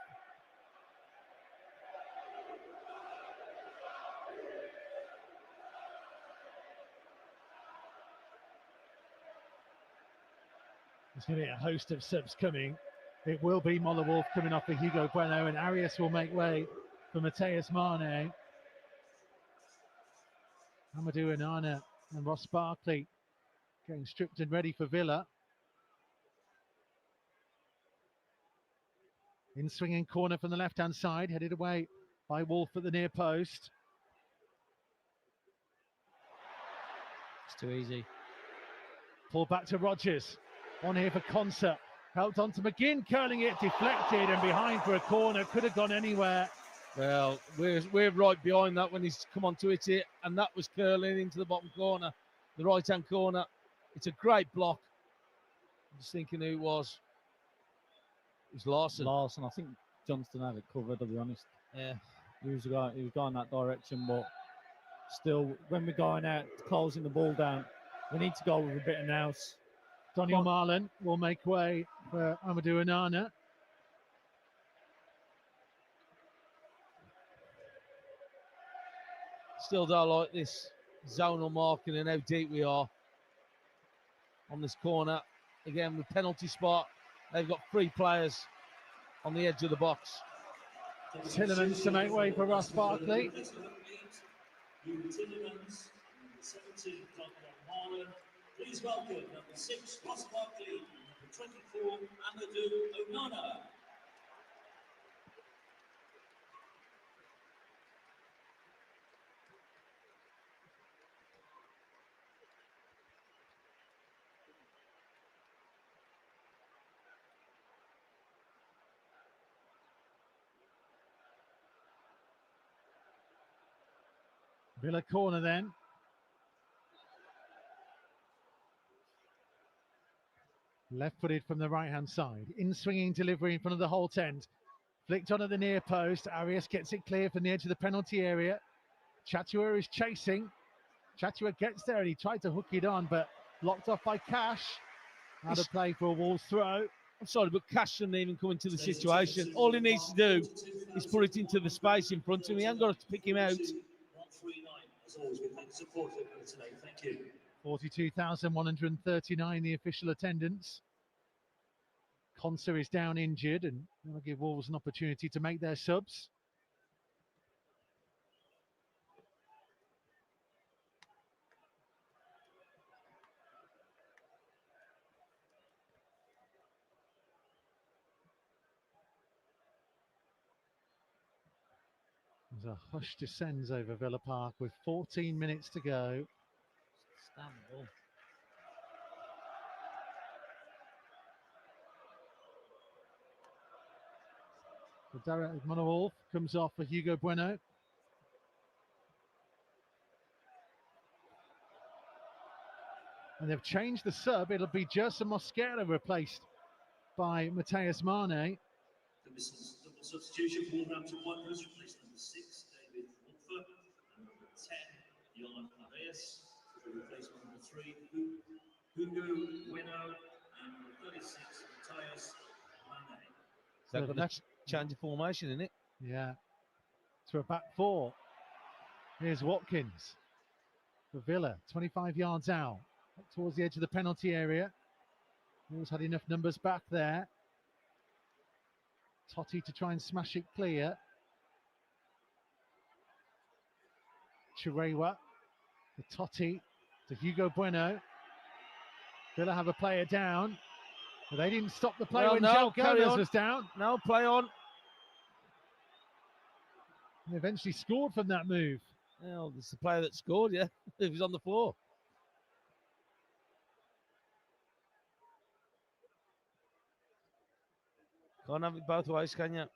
There's going to be a host of subs coming. It will be Muller Wolf coming off for Hugo Bueno, and Arias will make way for Mateus Mane. Amadou Onana and Ross Barkley getting stripped and ready for Villa. In swinging corner from the left-hand side, headed away by Wolf at the near post. It's too easy. Pull back to Rogers. On here for Concert. Helped on to McGinn, curling it, deflected and behind for a corner. Could have gone anywhere. Well, we're right behind that when he's come on to hit it, and that was curling into the bottom corner, the right-hand corner. It's a great block. I'm just thinking who it was. It was Larson. Larson, I think Johnston had it covered, to be honest. Yeah. He was going that direction, but still, when we're going out, closing the ball down, we need to go with a bit of nous. Daniel Marlin will make way for Amadou Onana. Still don't like this zonal marking and how deep we are on this corner. Again, with penalty spot, they've got 3 players on the edge of the box. Tillemans to make way for Ross Barkley. Tillemans, 17, Daniel Marlin. Please welcome number 6, Ross Barkley, number 24, Amadou Onana. Villa corner then. Left-footed from the right-hand side. In-swinging delivery in front of the Holt end. Flicked on at the near post. Arias gets it clear from the edge of the penalty area. Chatua is chasing. Chatua gets there and he tried to hook it on, but blocked off by Cash. Out of play for a Wolves throw. I'm sorry, but Cash shouldn't even come into the situation. All he needs to do is put it into the space in front of him. He hasn't got to pick him out. 139, as always, with the support of today. Thank you. 42,139 the official attendance. Conser is down injured and that'll give Wolves an opportunity to make their subs. As a hush descends over Villa Park with 14 minutes to go. Stand the ball. So Derek Monowolf comes off for Hugo Bueno. And they've changed the sub. It'll be Gerson Mosquera replaced by Mateus Mane. Double substitution for Wolverhampton Wanderers, replaced number 6, David Wolfer, and number 10, Johan Arias, for the replacement number 3, Hugo Bueno, and number 36, Mateus Mane. They've got to change the formation, isn't it? Yeah. To a back 4. Here's Watkins for Villa, 25 yards out, up towards the edge of the penalty area. Wolves had enough numbers back there. Totti to try and smash it clear. Chirewa to Totti to Hugo Bueno. Villa have a player down. But they didn't stop the play when João Gomez was down. No, play on. They eventually scored from that move. Well, it's the player that scored, yeah. He was on the floor. Can't have it both ways, can you?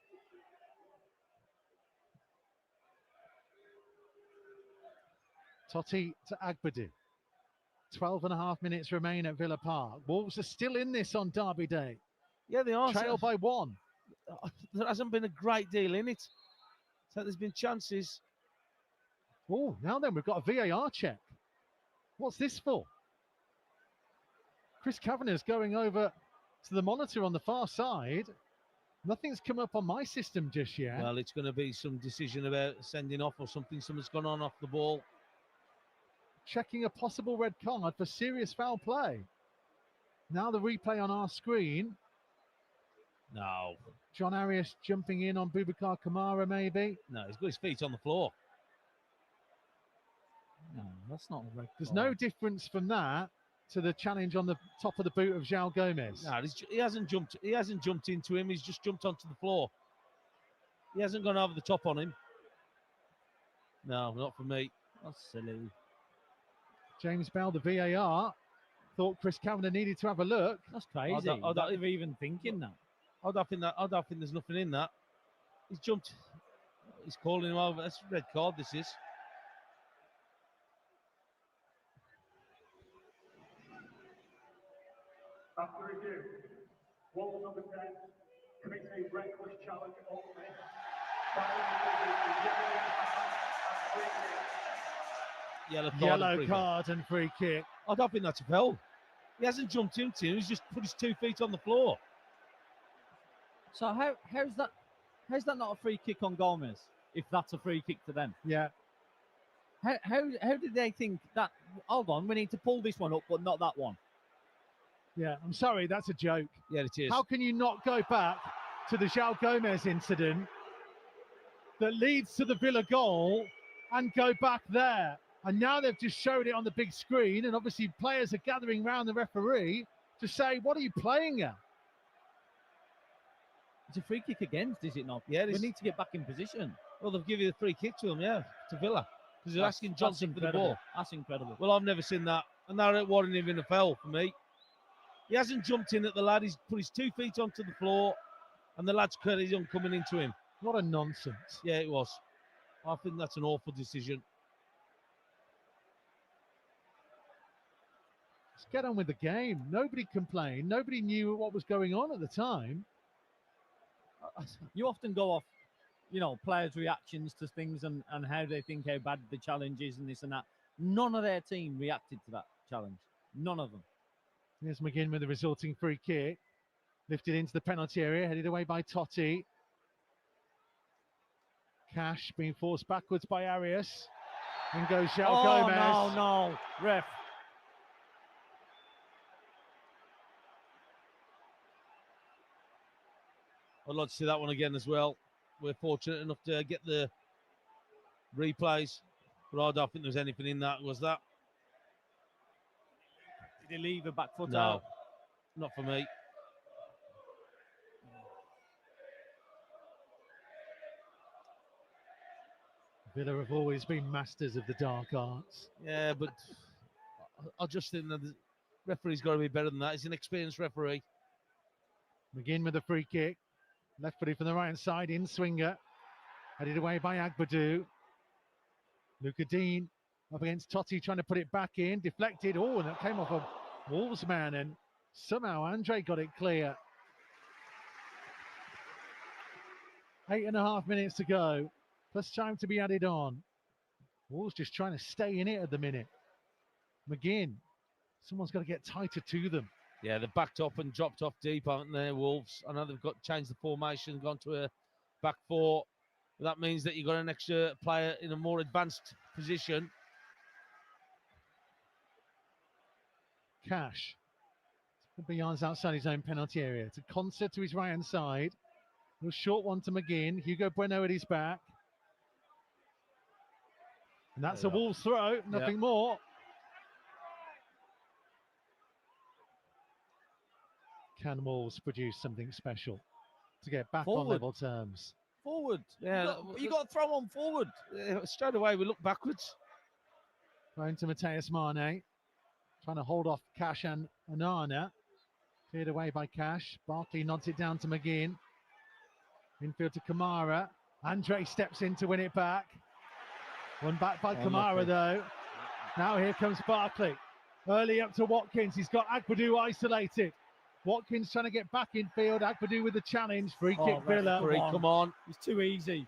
Totti to Agbadu. 12 and a half minutes remain at Villa Park. Wolves are still in this on Derby Day. Yeah, they are. Trail by 1. There hasn't been a great deal in it. So there's been chances. Oh, now then, we've got a VAR check. What's this for? Chris Kavanagh's going over to the monitor on the far side. Nothing's come up on my system just yet. Well, it's going to be some decision about sending off or something. Someone's gone on off the ball. Checking a possible red card for serious foul play. Now the replay on our screen. No. John Arias jumping in on Boubacar Kamara, maybe. No, he's got his feet on the floor. No, that's not a red There's card. no difference from that to the challenge on the top of the boot of João Gomez. No, he hasn't jumped. He hasn't jumped into him. He's just jumped onto the floor. He hasn't gone over the top on him. No, not for me. That's silly. James Bell, the VAR, thought Chris Kavanagh needed to have a look. That's crazy. I don't Not even thinking that. I don't think there's nothing in that. He's jumped. He's calling him over. That's a red card. This is. After review, Wolves number 10 commits a reckless challenge only. Yellow card and free kick. I don't think that's a foul. He hasn't jumped into him. He's just put his 2 feet on the floor. So how's that not a free kick on Gomez? If that's a free kick to them, Yeah. How did they think that? Hold on, we need to pull this one up, but not that one. Yeah, I'm sorry, that's a joke. Yeah, it is. How can you not go back to the João Gomez incident that leads to the Villa goal and go back there? And now they've just showed it on the big screen, and obviously players are gathering around the referee to say, what are you playing at? It's a free kick against, is it not? Yeah, we need to get back in position. Well, they've given the free kick to him, yeah, to Villa. Because they're asking Johnson for the ball. That's incredible. Well, I've never seen that. And now it wasn't even a foul for me. He hasn't jumped in at the lad. He's put his 2 feet onto the floor, and the lad's carried on coming into him. What a nonsense. Yeah, it was. I think that's an awful decision. Let's get on with the game. Nobody complained. Nobody knew what was going on at the time. You often go off, players' reactions to things and how they think how bad the challenge is and this and that. None of their team reacted to that challenge. None of them. Here's McGinn with the resulting free kick. Lifted into the penalty area, headed away by Totti. Cash being forced backwards by Arias. In goes João Gomez. No, ref. I'd like to see that one again as well. We're fortunate enough to get the replays, but I don't think there's anything in that. Was that? Did he leave a back foot No, out? not for me. Villa have always been masters of the dark arts. Yeah, but I just think that the referee's got to be better than that. He's an experienced referee. McGinn with the free kick. Left footed from the right hand side, in swinger. Headed away by Agbadou. Luca Dean up against Totti, trying to put it back in. Deflected. Oh, and that came off a Wolves man, and somehow Andre got it clear. 8.5 minutes to go. Plus time to be added on. Wolves just trying to stay in it at the minute. McGinn. Someone's got to get tighter to them. Yeah, they've backed up and dropped off deep, haven't they, Wolves? I know they've got changed the formation, gone to a back four. But that means that you've got an extra player in a more advanced position. Cash. Beyond's outside his own penalty area. It's a concert to his right-hand side. A short one to McGinn. Hugo Bueno at his back. And that's a Wolves throw, nothing more. Can Wolves produce something special to get back on level terms? Forward. Yeah, you got to throw on forward. Straight away, we look backwards. Going to Mateus Mane. Trying to hold off Cash and Onana. Cleared away by Cash. Barkley nods it down to McGinn. Infield to Kamara. Andre steps in to win it back. One back by Kamara, though. Now here comes Barkley. Early up to Watkins. He's got Agbadou isolated. Watkins trying to get back in field. Agbadou with the challenge. Free kick, Villa. Come on. It's too easy.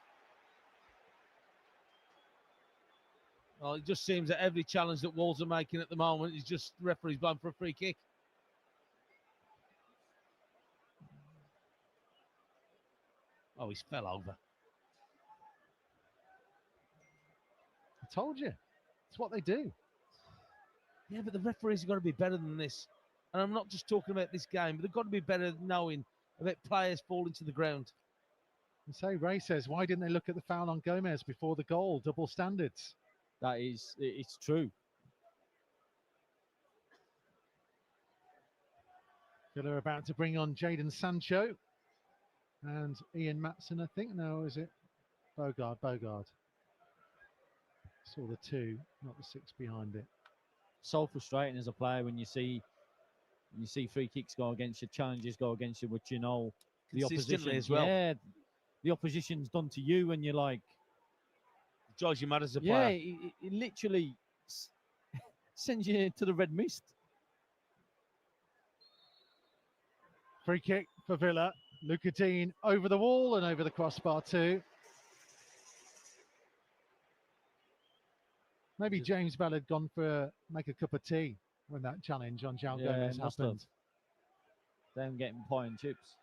Well, it just seems that every challenge that Wolves are making at the moment is just referees blowing for a free kick. Oh, he's fell over. I told you. It's what they do. Yeah, but the referees have got to be better than this. And I'm not just talking about this game, but they've got to be better than knowing about players falling to the ground. And so Ray says, why didn't they look at the foul on Gomez before the goal? Double standards. It's true. Villa are about to bring on Jadon Sancho and Ian Matson, I think. No, is it? Bogard. Saw the 2, not the 6 behind it. So frustrating as a player when you see You see free kicks go against you, challenges go against you, which you know the Consistently opposition as well. Yeah, the opposition's done to you, and you're like, It drives you mad as a yeah, player. it literally sends you to the red mist. Free kick for Villa. Luca Dean over the wall and over the crossbar too. Maybe James Bell had gone for make a cup of tea when that challenge on João Gomez must have. happened. Them getting pie and chips.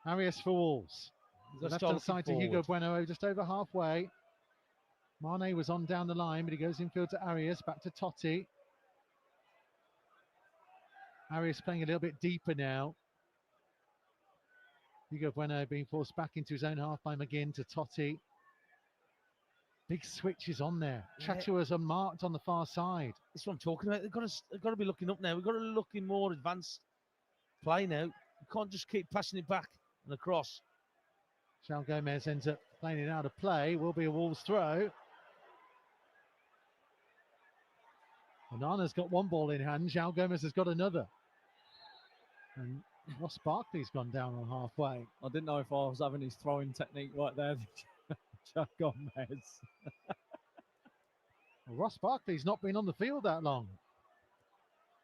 Arias for Wolves. Let's Left start hand looking side to Hugo forward. Bueno, just over halfway. Mane was on down the line, but he goes infield to Arias, back to Totti. Arias playing a little bit deeper now. Hugo Bueno being forced back into his own half by McGinn to Totti. Big switches on there. Yeah. Chachua's unmarked on the far side. That's what I'm talking about. They've got to be looking up now. We've got to look in more advanced play now. We can't just keep passing it back and across. João Gomez ends up playing it out of play. Will be a Wolves throw. Onana's got one ball in hand. João Gomez has got another. And Ross Barkley's gone down on halfway. I didn't know if I was having his throwing technique right there. João Gomez. Well, Ross Barkley's not been on the field that long.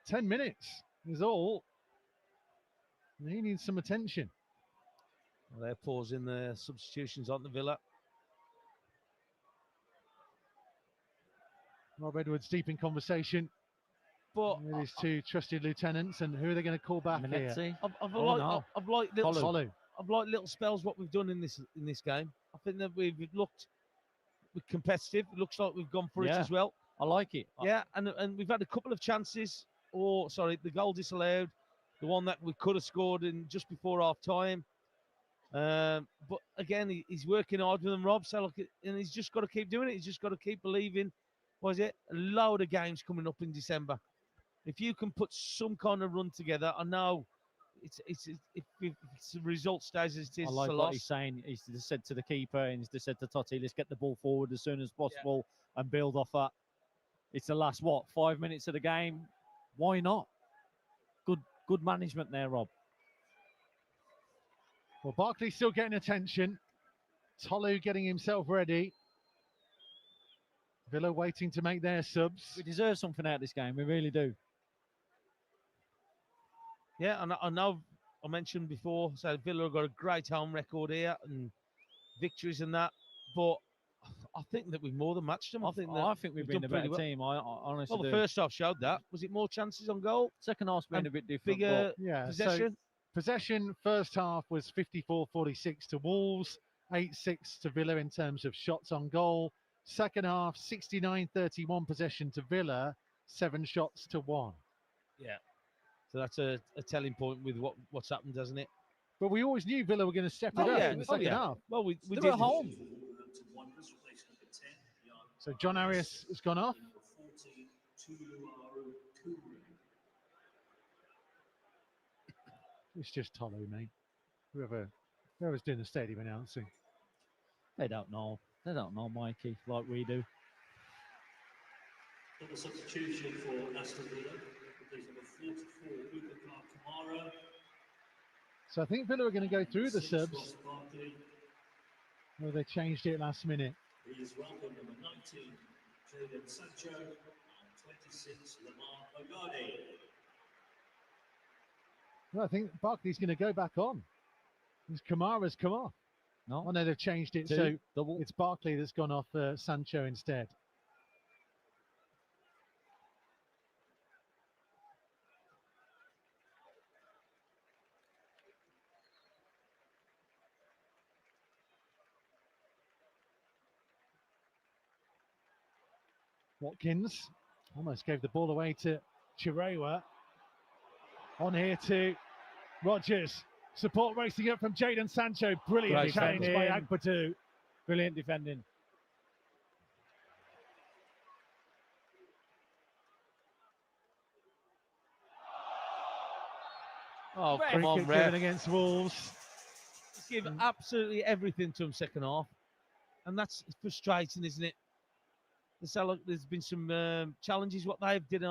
10 minutes is all. And he needs some attention. Well, they're pausing the substitutions on the Villa. Rob Edwards deep in conversation with his two trusted lieutenants, and who are they going to call back here? I've liked little spells what we've done in this game. I think that we're competitive. It looks like we've gone for it as well. I like it. Yeah, and we've had a couple of chances. The goal disallowed, the one that we could have scored in just before half time. But again, he's working hard with them, Rob. So and he's just got to keep doing it. He's just got to keep believing. A load of games coming up in December. If you can put some kind of run together, I know if the result stays as it is, I like it's a what loss. he's saying. He's just said to the keeper and he's just said to Totti, let's get the ball forward as soon as possible and build off that. It's the last, 5 minutes of the game? Why not? Good management there, Rob. Well, Barkley's still getting attention. Tolu getting himself ready. Villa waiting to make their subs. We deserve something out of this game. We really do. Yeah, and I know I mentioned before, so Villa have got a great home record here and victories and that, but I think that we've more than matched them. I think we've been a better team. I honestly the do. first half showed that. Was it more chances on goal? Second half's been a bit different. Bigger possession. So possession first half was 54-46 to Wolves, 8-6 to Villa in terms of shots on goal. Second half, 69-31 possession to Villa, 7 shots to 1. Yeah. So that's a telling point with what's happened, doesn't it? But we always knew Villa were going to step it up in the second half. Well, we did. At home. So John Arias has gone off. It's just Tolu, mate. Whoever's doing the stadium announcing. They don't know. They don't know, Mikey, like we do. Double substitution for Aston Villa. There's number 44, Kamara. So I think Villa are going to go through the subs. Well, they changed it last minute. He is welcome number 19, Jadon Sancho, and 26, Lamar Ogade. Well, I think Barkley's going to go back on. Because Kamara's come off. No. Oh, no, they've changed it. So it's Barkley that's gone off Sancho instead. Watkins almost gave the ball away to Chirewa. On here to Rodgers. Support racing up from Jadon Sancho. Brilliant challenge by Agpatu. Brilliant defending. Oh, come on, ref. Against Wolves. Let's give absolutely everything to them second half. And that's frustrating, isn't it? There's been some challenges what they've did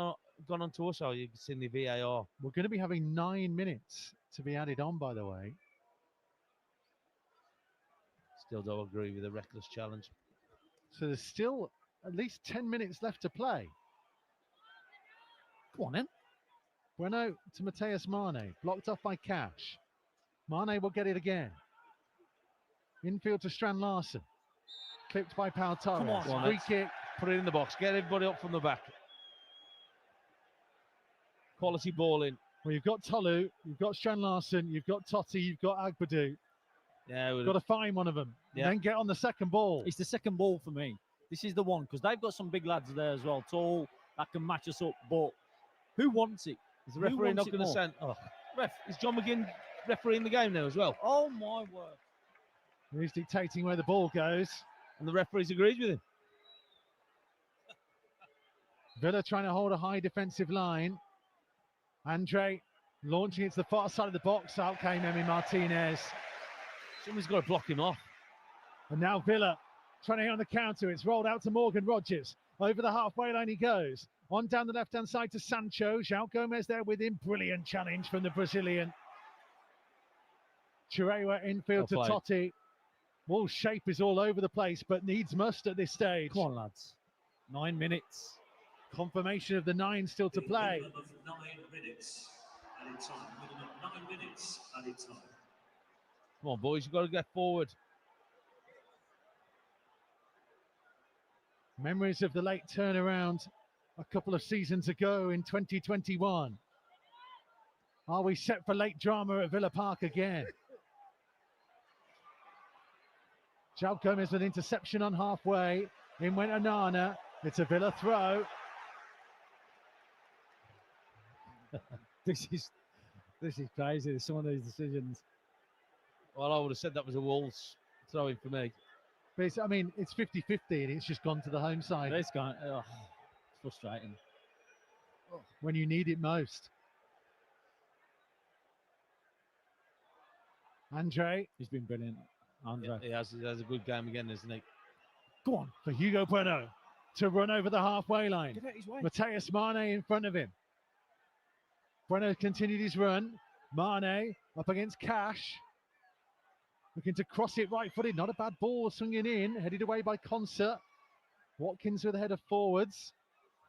gone on to us, or you can see in the VAR? We're going to be having 9 minutes to be added on, by the way. Still don't agree with the reckless challenge. So there's still at least 10 minutes left to play. Come on then. Bueno to Mateus Mane, blocked off by Cash. Mane will get it again. Infield to Strand Larsen. Clipped by Pau Torres. Come on, free kick. Put it in the box. Get everybody up from the back. Quality ball in. Well, you've got Tolu, you've got Strand Larsen, you've got Totti, you've got Agbadu. Yeah, You've got to find one of them. Yeah. And then get on the second ball. It's the second ball for me. This is the one, because they've got some big lads there as well, tall, that can match us up. But who wants it? Is the referee not going to send? Oh, ref, is John McGinn refereeing the game now as well? Oh my word! He's dictating where the ball goes, and the referees agreed with him. Villa trying to hold a high defensive line. Andre launching it to the far side of the box. Out came Emi Martinez. Somebody's got to block him off. And now Villa trying to hit on the counter. It's rolled out to Morgan Rogers. Over the halfway line he goes. On down the left-hand side to Sancho. João Gomez there with him. Brilliant challenge from the Brazilian. Chirrewa infield to Totti. Wolves' shape is all over the place, but needs must at this stage. Come on, lads. 9 minutes. Confirmation of the 9 still to play. Minimum of 9 minutes added time. Minimum 9 minutes added time. Come on, boys, you've got to get forward. Memories of the late turnaround a couple of seasons ago in 2021. Are we set for late drama at Villa Park again? João Gomez with interception on halfway. In went Onana. It's a Villa throw. This is crazy. Some of these decisions. Well, I would have said that was a Wolves throw-in for me. But it's 50-50 and it's just gone to the home side. It's gone. Oh, it's frustrating. When you need it most. Andre. He's been brilliant. Andre. He has a good game again, isn't he? Go on for Hugo Bueno to run over the halfway line. Get out his way. Mateus Mane in front of him. Bueno continued his run. Mane up against Cash. Looking to cross it right-footed. Not a bad ball swinging in. Headed away by Concert. Watkins with a header forwards.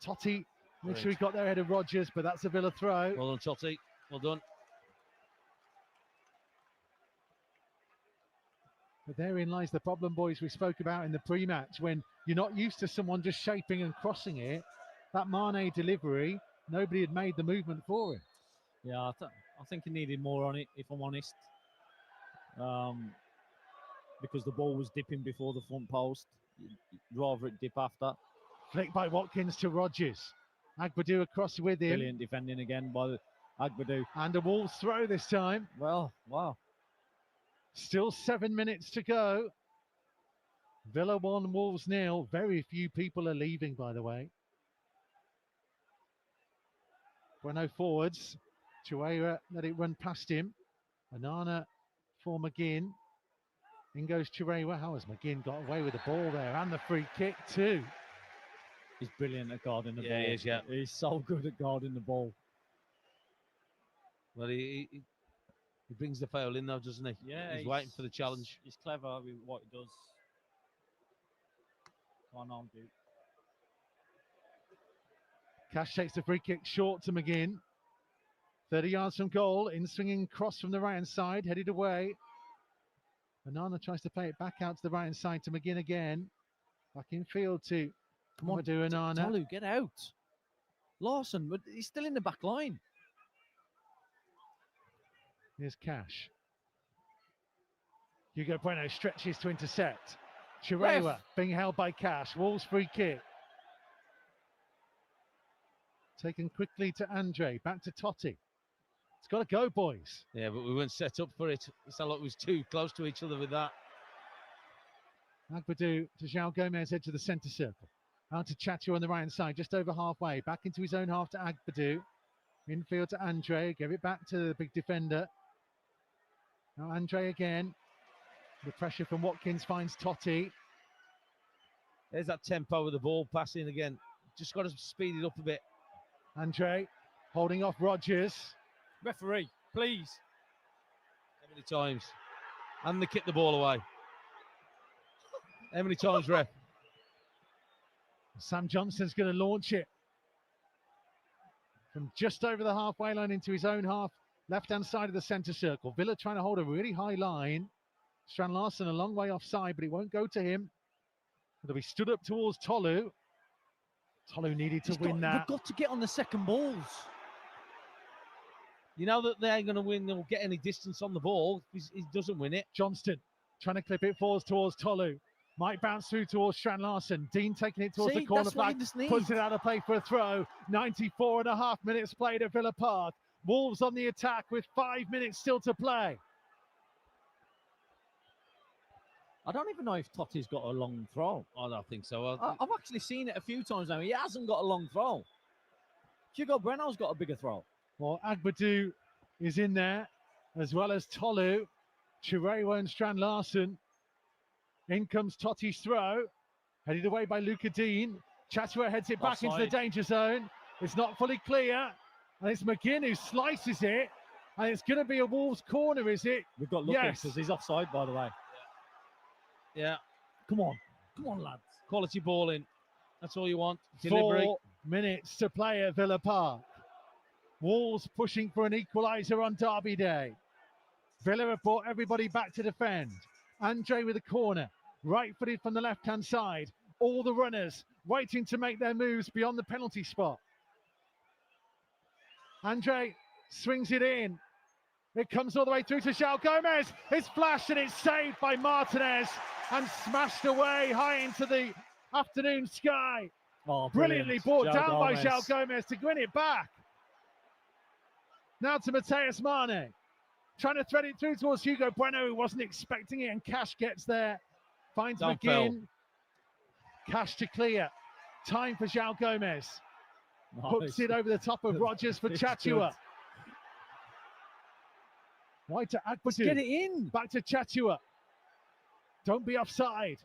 Totti, make sure he got there ahead of Rogers, but that's a Villa throw. Well done, Totti. Well done. But therein lies the problem, boys, we spoke about in the pre-match. When you're not used to someone just shaping and crossing it, that Mane delivery, nobody had made the movement for him. Yeah, I think he needed more on it, if I'm honest. Because the ball was dipping before the front post. You'd rather it dip after. Flicked by Watkins to Rogers. Agbadu across with him. Brilliant defending again by Agbadu. And a Wolves throw this time. Well, wow. Still 7 minutes to go. Villa 1, Wolves 0. Very few people are leaving, by the way. Bueno forwards. Chirrewa let it run past him. Onana for McGinn. In goes Chirrewa. How has McGinn got away with the ball there? And the free kick too. He's brilliant at guarding the ball. He is, yeah. He's so good at guarding the ball. Well, he brings the foul in though, doesn't he? Yeah. He's waiting for the challenge. He's clever with what he does. Can't argue. Cash takes the free kick short to McGinn. 30 yards from goal. In swinging cross from the right-hand side. Headed away. Onana tries to play it back out to the right-hand side to McGinn again. Back in field to Amadou Onana. Tolu, get out. Larsen, but he's still in the back line. Here's Cash. Hugo Bueno stretches to intercept. Chirrewa being held by Cash. Wolves free kick. Taken quickly to Andre. Back to Totti. It's got to go, boys. Yeah, but we weren't set up for it. It sounded like we was too close to each other with that. Agbadu to João Gomez, edge of the centre circle. Out to Chachu on the right-hand side, just over halfway. Back into his own half to Agbadu. Infield to Andre. Give it back to the big defender. Now Andre again. The pressure from Watkins finds Totti. There's that tempo with the ball passing again. Just got to speed it up a bit. Andre holding off Rogers. Referee, please. How many times? And they kick the ball away. How many times, ref? Sam Johnson's going to launch it from just over the halfway line into his own half, left-hand side of the centre circle. Villa trying to hold a really high line. Strand Larsen a long way offside, but it won't go to him. It'll be stood up towards Tolu. Tolu needed to win that. They've got to get on the second balls. You know that they ain't going to win or get any distance on the ball if he doesn't win it. Johnston trying to clip it forwards towards Tolu. Might bounce through towards Strand Larsen. Dean taking it towards the corner flag. Puts it out of play for a throw. 94.5 minutes played at Villa Park. Wolves on the attack with 5 minutes still to play. I don't even know if Totti's got a long throw. I don't think so. I've actually seen it a few times now. He hasn't got a long throw. Hugo Breno's got a bigger throw. Well, Agbadou is in there, as well as Tolu, Chirewa and Strand Larsen. In comes Totti's throw, headed away by Luca Dean. Chatua heads it back into the danger zone. It's not fully clear, and it's McGinn who slices it, and it's going to be a Wolves corner, is it? We've got lucky because he's offside, by the way. Yeah. Come on, lads. Quality ball in. That's all you want. 4 minutes to play at Villa Park. Wolves pushing for an equaliser on Derby Day. Villa have brought everybody back to defend. Andre with a corner, right-footed from the left-hand side. All the runners waiting to make their moves beyond the penalty spot. Andre swings it in. It comes all the way through to João Gomez. It's flashed and it's saved by Martinez and smashed away high into the afternoon sky. Oh, brilliantly brought down by João Gomez to win it back. Now to Mateus Mane. Trying to thread it through towards Hugo Bueno, who wasn't expecting it, and Cash gets there. Finds McGinn. Cash to clear. Time for João Gomez. Hooks it over the top of Rogers for Chatua. Wide to Agbadou. Get it in. Back to Chatua. Don't be offside.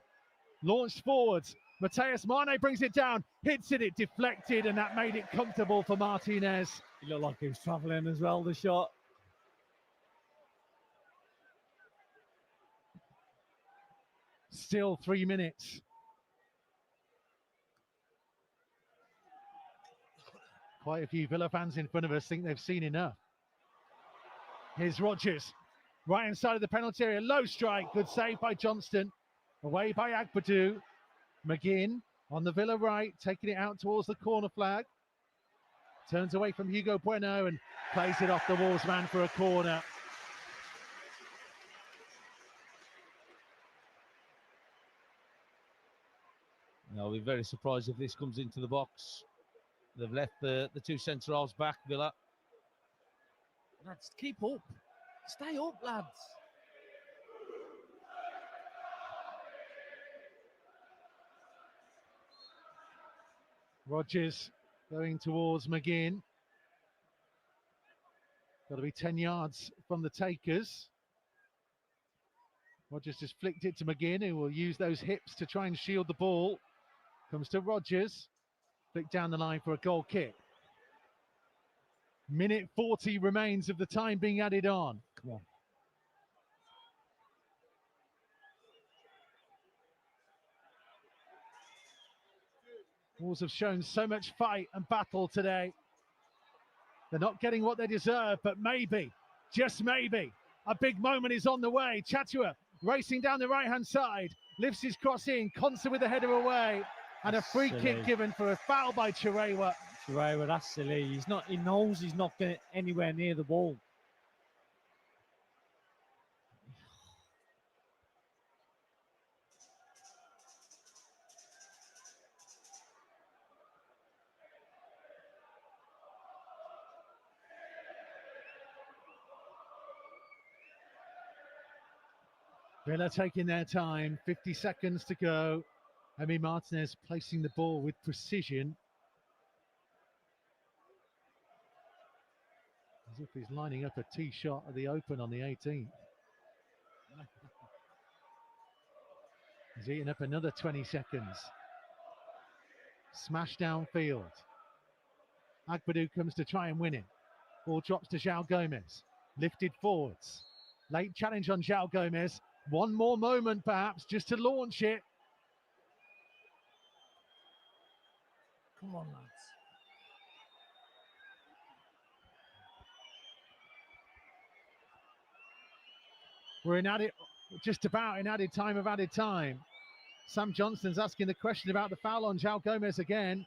Launched forwards. Mateus Mane brings it down. Hits it. It deflected, and that made it comfortable for Martinez. He looked like he was travelling as well, the shot. Still 3 minutes. Quite a few Villa fans in front of us think they've seen enough. Here's Rogers. Right inside of the penalty area. Low strike. Good save by Johnston. Away by Agbadou. McGinn on the Villa right. Taking it out towards the corner flag. Turns away from Hugo Bueno and plays it off the Wolves man for a corner. I'll be very surprised if this comes into the box. They've left the two centre halves back, Villa. Lads, keep up. Stay up, lads. Rogers going towards McGinn. Got to be 10 yards from the takers. Rogers just flicked it to McGinn, who will use those hips to try and shield the ball. Comes to Rogers. Flick down the line for a goal kick. Minute 40 remains of the time being added on. Come on. Wolves have shown so much fight and battle today. They're not getting what they deserve, but maybe, just maybe, a big moment is on the way. Chatua racing down the right-hand side, lifts his cross in, Consa with the header away, and a free kick given for a foul by Chirewa. Chirewa, that's silly. He knows he's not getting anywhere near the ball. Villa taking their time, 50 seconds to go. Emi Martinez placing the ball with precision. As if he's lining up a tee shot at the Open on the 18th. He's eating up another 20 seconds. Smash downfield. Agbadou comes to try and win it. Ball drops to João Gomez. Lifted forwards. Late challenge on João Gomez. One more moment perhaps just to launch it. Come on, lads. We're in added, just about in added time. Sam Johnston's asking the question about the foul on João Gomez again.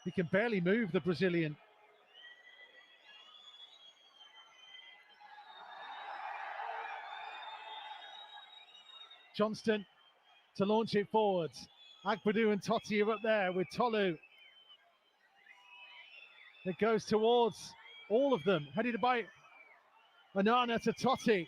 He can barely move, the Brazilian. Johnston to launch it forwards. Agbadou and Totti are up there with Tolu. It goes towards all of them, headed by Onana to Totti.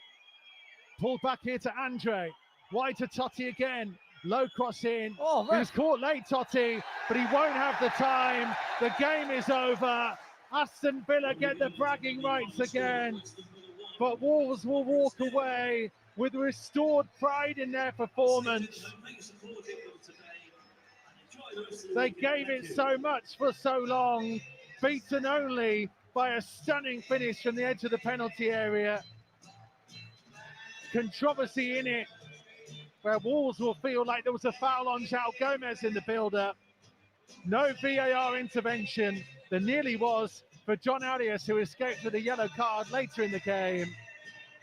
Pulled back here to Andre. Wide to Totti again. Low cross in. Oh, he was caught late, Totti, but he won't have the time. The game is over. Aston Villa get the bragging rights again. But Wolves will walk away with restored pride in their performance. They gave it so much for so long, beaten only by a stunning finish from the edge of the penalty area. Controversy in it, where Wolves will feel like there was a foul on João Gomez in the build-up. No VAR intervention. There nearly was for John Arias, who escaped with a yellow card later in the game.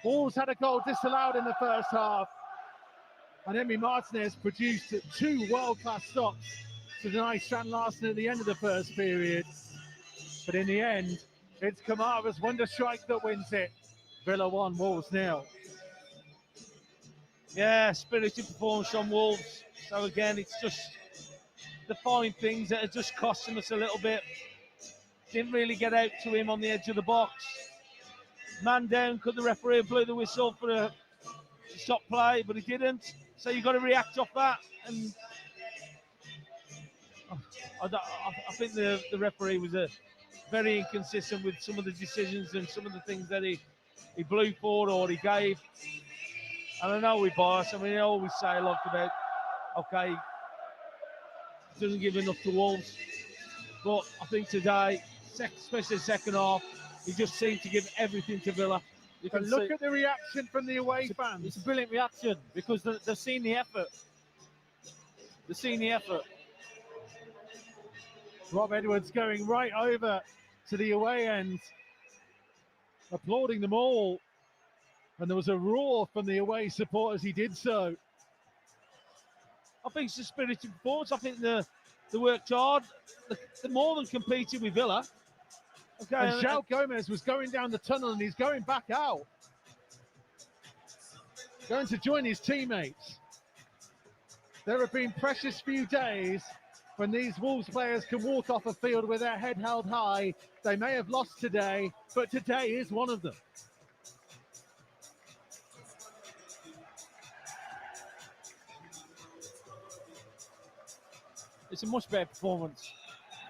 Wolves had a goal disallowed in the first half, and Emi Martinez produced 2 world-class stops to deny Strand Larsen at the end of the first period. But in the end, it's Kamara's wonder strike that wins it. Villa 1, Wolves 0. Yeah, spirited performance from Wolves. So again, it's just the fine things that are just costing us a little bit. Didn't really get out to him on the edge of the box. Man down, could the referee blew the whistle for a stop play, but he didn't. So you've got to react off that. And I think the referee was very inconsistent with some of the decisions and some of the things that he blew for or he gave. And I know we bias. I mean, I always say a lot about, okay, doesn't give enough to Wolves. But I think today, especially the second half, he just seemed to give everything to Villa. You can look at the reaction from the away fans. It's a brilliant reaction because they've seen the effort. They've seen the effort. Rob Edwards going right over to the away end, applauding them all. And there was a roar from the away support as he did so. I think it's a spirited performance. I think they worked hard. They more than competed with Villa. Okay, and João Gomez was going down the tunnel and he's going back out. Going to join his teammates. There have been precious few days when these Wolves players can walk off a field with their head held high. They may have lost today, but today is one of them. It's a much better performance,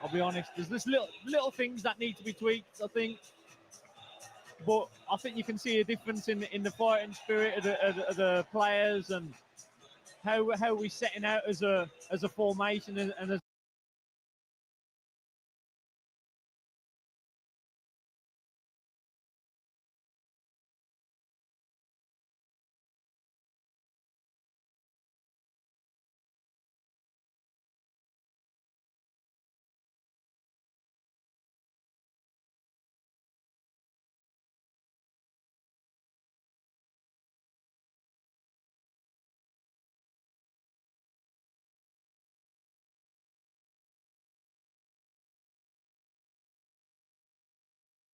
I'll be honest. There's this little things that need to be tweaked, I think. But I think you can see a difference in the fighting spirit of the players and how we're setting out as a formation and as